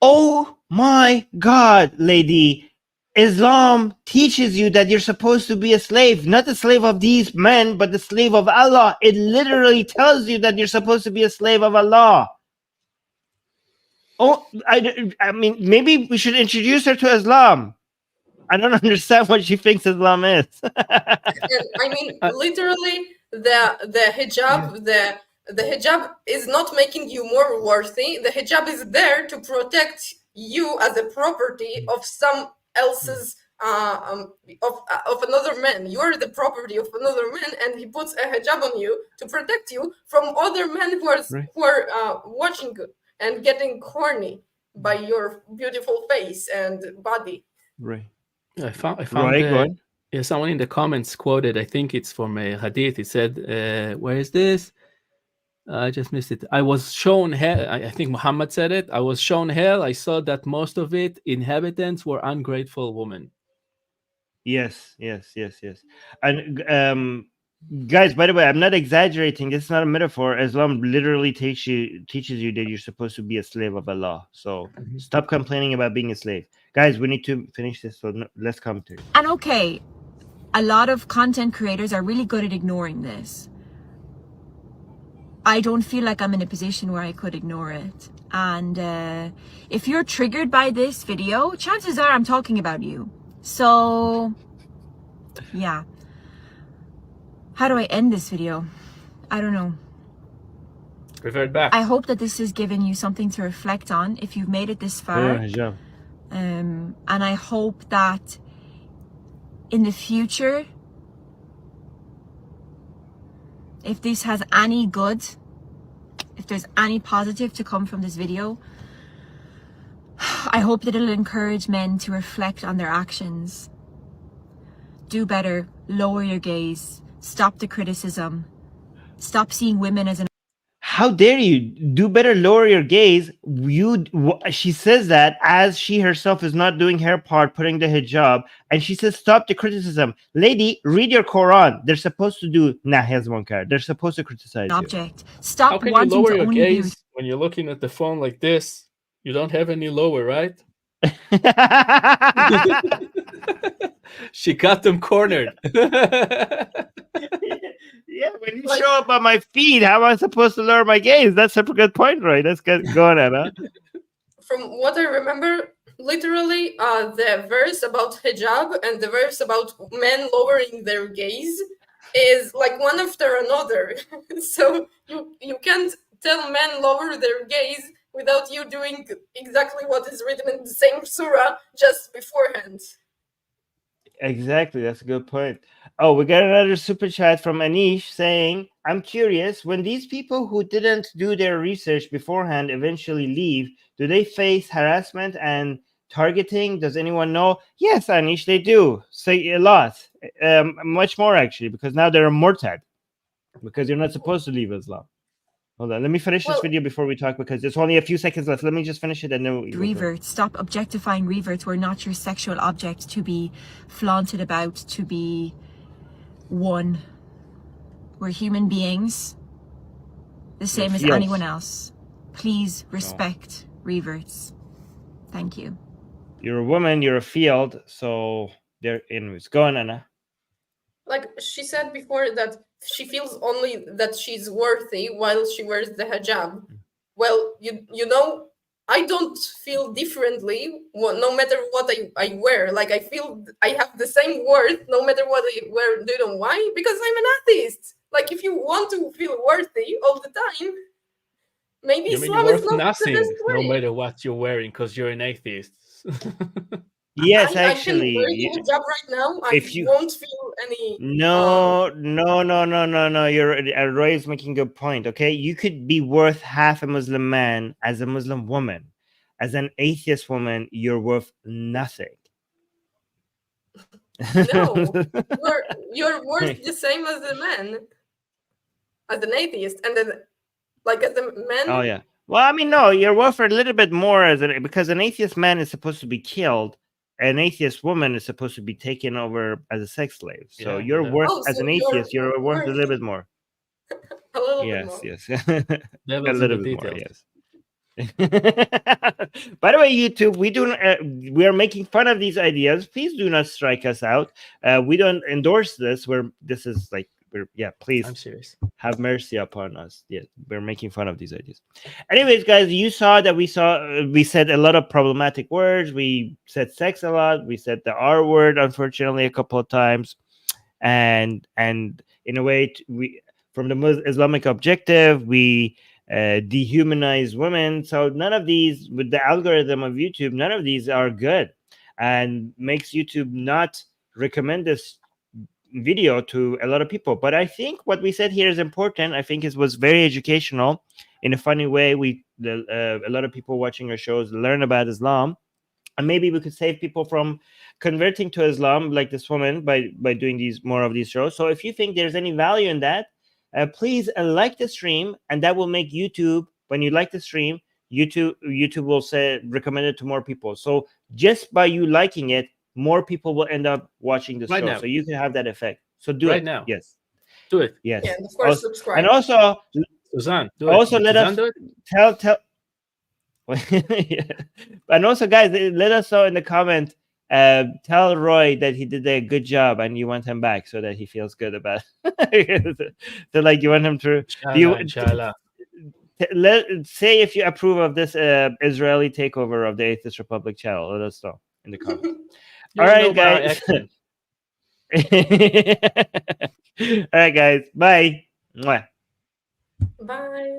Oh my God, lady. Islam teaches you that you're supposed to be a slave, not a slave of these men, but the slave of Allah. It literally tells you that you're supposed to be a slave of Allah. Oh, I mean, maybe we should introduce her to Islam. I don't understand what she thinks Islam is. I mean, literally, the hijab, the hijab is not making you more worthy. The hijab is there to protect you as a property of some else's of another man. You're the property of another man, and he puts a hijab on you to protect you from other men who are watching and getting horny by your beautiful face and body. Right. I found go on. Yeah, someone in the comments quoted, I think it's from a hadith. It said, where is this? I just missed it. I was shown hell. I think Muhammad said it. I was shown hell. I saw that most of it inhabitants were ungrateful women. Yes. And guys, by the way, I'm not exaggerating. This is not a metaphor. Islam literally teaches you that you're supposed to be a slave of Allah. So stop complaining about being a slave. Guys, we need to finish this, so let's come to it. And okay, a lot of content creators are really good at ignoring this. I don't feel like I'm in a position where I could ignore it. And if you're triggered by this video, chances are I'm talking about you. So, yeah. How do I end this video? I don't know. Revert back. I hope that this has given you something to reflect on if you've made it this far. Yeah. And I hope that in the future, if this has any good, if there's any positive to come from this video, I hope that it'll encourage men to reflect on their actions. Do better, lower your gaze, stop the criticism, stop seeing women as an... How dare you? Do better, lower your gaze. She says that as she herself is not doing her part, putting the hijab, and she says, stop the criticism. Lady, read your Quran. They're supposed to do nahy munkar. They're supposed to criticize object. Stop. How can wanting you lower to your only gaze when you're looking at the phone like this? You don't have any lower, right? She got them cornered. Yeah, when you show up on my feed, how am I supposed to lower my gaze? That's a good point, right? Let's go on, Anna. From what I remember, literally, the verse about hijab and the verse about men lowering their gaze is like one after another. So you can't tell men lower their gaze without you doing exactly what is written in the same surah just beforehand. Exactly, that's a good point. Oh, we got another super chat from Anish saying, I'm curious, when these people who didn't do their research beforehand eventually leave, do they face harassment and targeting? Does anyone know? Yes, Anish, they do. Say a lot. Much more, actually, because now they're a murtad. Because you're not supposed to leave Islam. Hold on, let me finish this video before we talk, because there's only a few seconds left. Let me just finish it and then... Reverts. Stop objectifying reverts. We're not your sexual object to be flaunted about, to be won. We're human beings, the same as anyone else. Please respect reverts. Thank you. You're a woman, you're a field, so there. Anyways, go on, Anna. Like she said before, that she feels only that she's worthy while she wears the hijab. Well, you know, I don't feel differently no matter what I wear. Like, I feel I have the same worth no matter what I wear. Do you know why? Because I'm an atheist. Like, if you want to feel worthy all the time, maybe Islam is not nothing, the best way. No matter what you're wearing, because you're an atheist. Yes, I actually. can wear the hijab right now. If you won't feel any... No. Roy is making a good point, okay? You could be worth half a Muslim man as a Muslim woman. As an atheist woman, you're worth nothing. No, you're worth the same as a man, as an atheist, and then, like, as a man. Oh yeah. Well, I mean, no, you're worth a little bit more because an atheist man is supposed to be killed. An atheist woman is supposed to be taken over as a sex slave. So you're worth, as an atheist, you're worth a little bit more. A little bit more. Yes. A little bit more, yes. By the way, YouTube, we are making fun of these ideas. Please do not strike us out. We don't endorse this. Please. I'm serious. Have mercy upon us. Yeah, we're making fun of these ideas. Anyways, guys, you saw that we said a lot of problematic words. We said sex a lot. We said the R word, unfortunately, a couple of times. And in a way from the Islamic objective, we dehumanize women. So none of these, with the algorithm of YouTube, none of these are good, and makes YouTube not recommend this video to a lot of people. But I think what we said here is important. I think it was very educational in a funny way. A lot of people watching our shows learn about Islam, and maybe we could save people from converting to Islam like this woman by doing more of these shows. So if you think there's any value in that, please like the stream, and that will make YouTube, when you like the stream, YouTube will recommend it to more people. So just by you liking it, more people will end up watching the show. Now. So you can have that effect. So do it now. Yes, do it. Yes. Yeah, and of course, subscribe. And also, Susanna, also let us tell. Yeah. And also, guys, let us know in the comment. Tell Roy that he did a good job and you want him back, so that he feels good about it. So like you want him to inshallah. Say if you approve of this Israeli takeover of the Atheist Republic channel. Let us know in the comments. All right, guys. All right, guys. Bye. Mwah. Bye.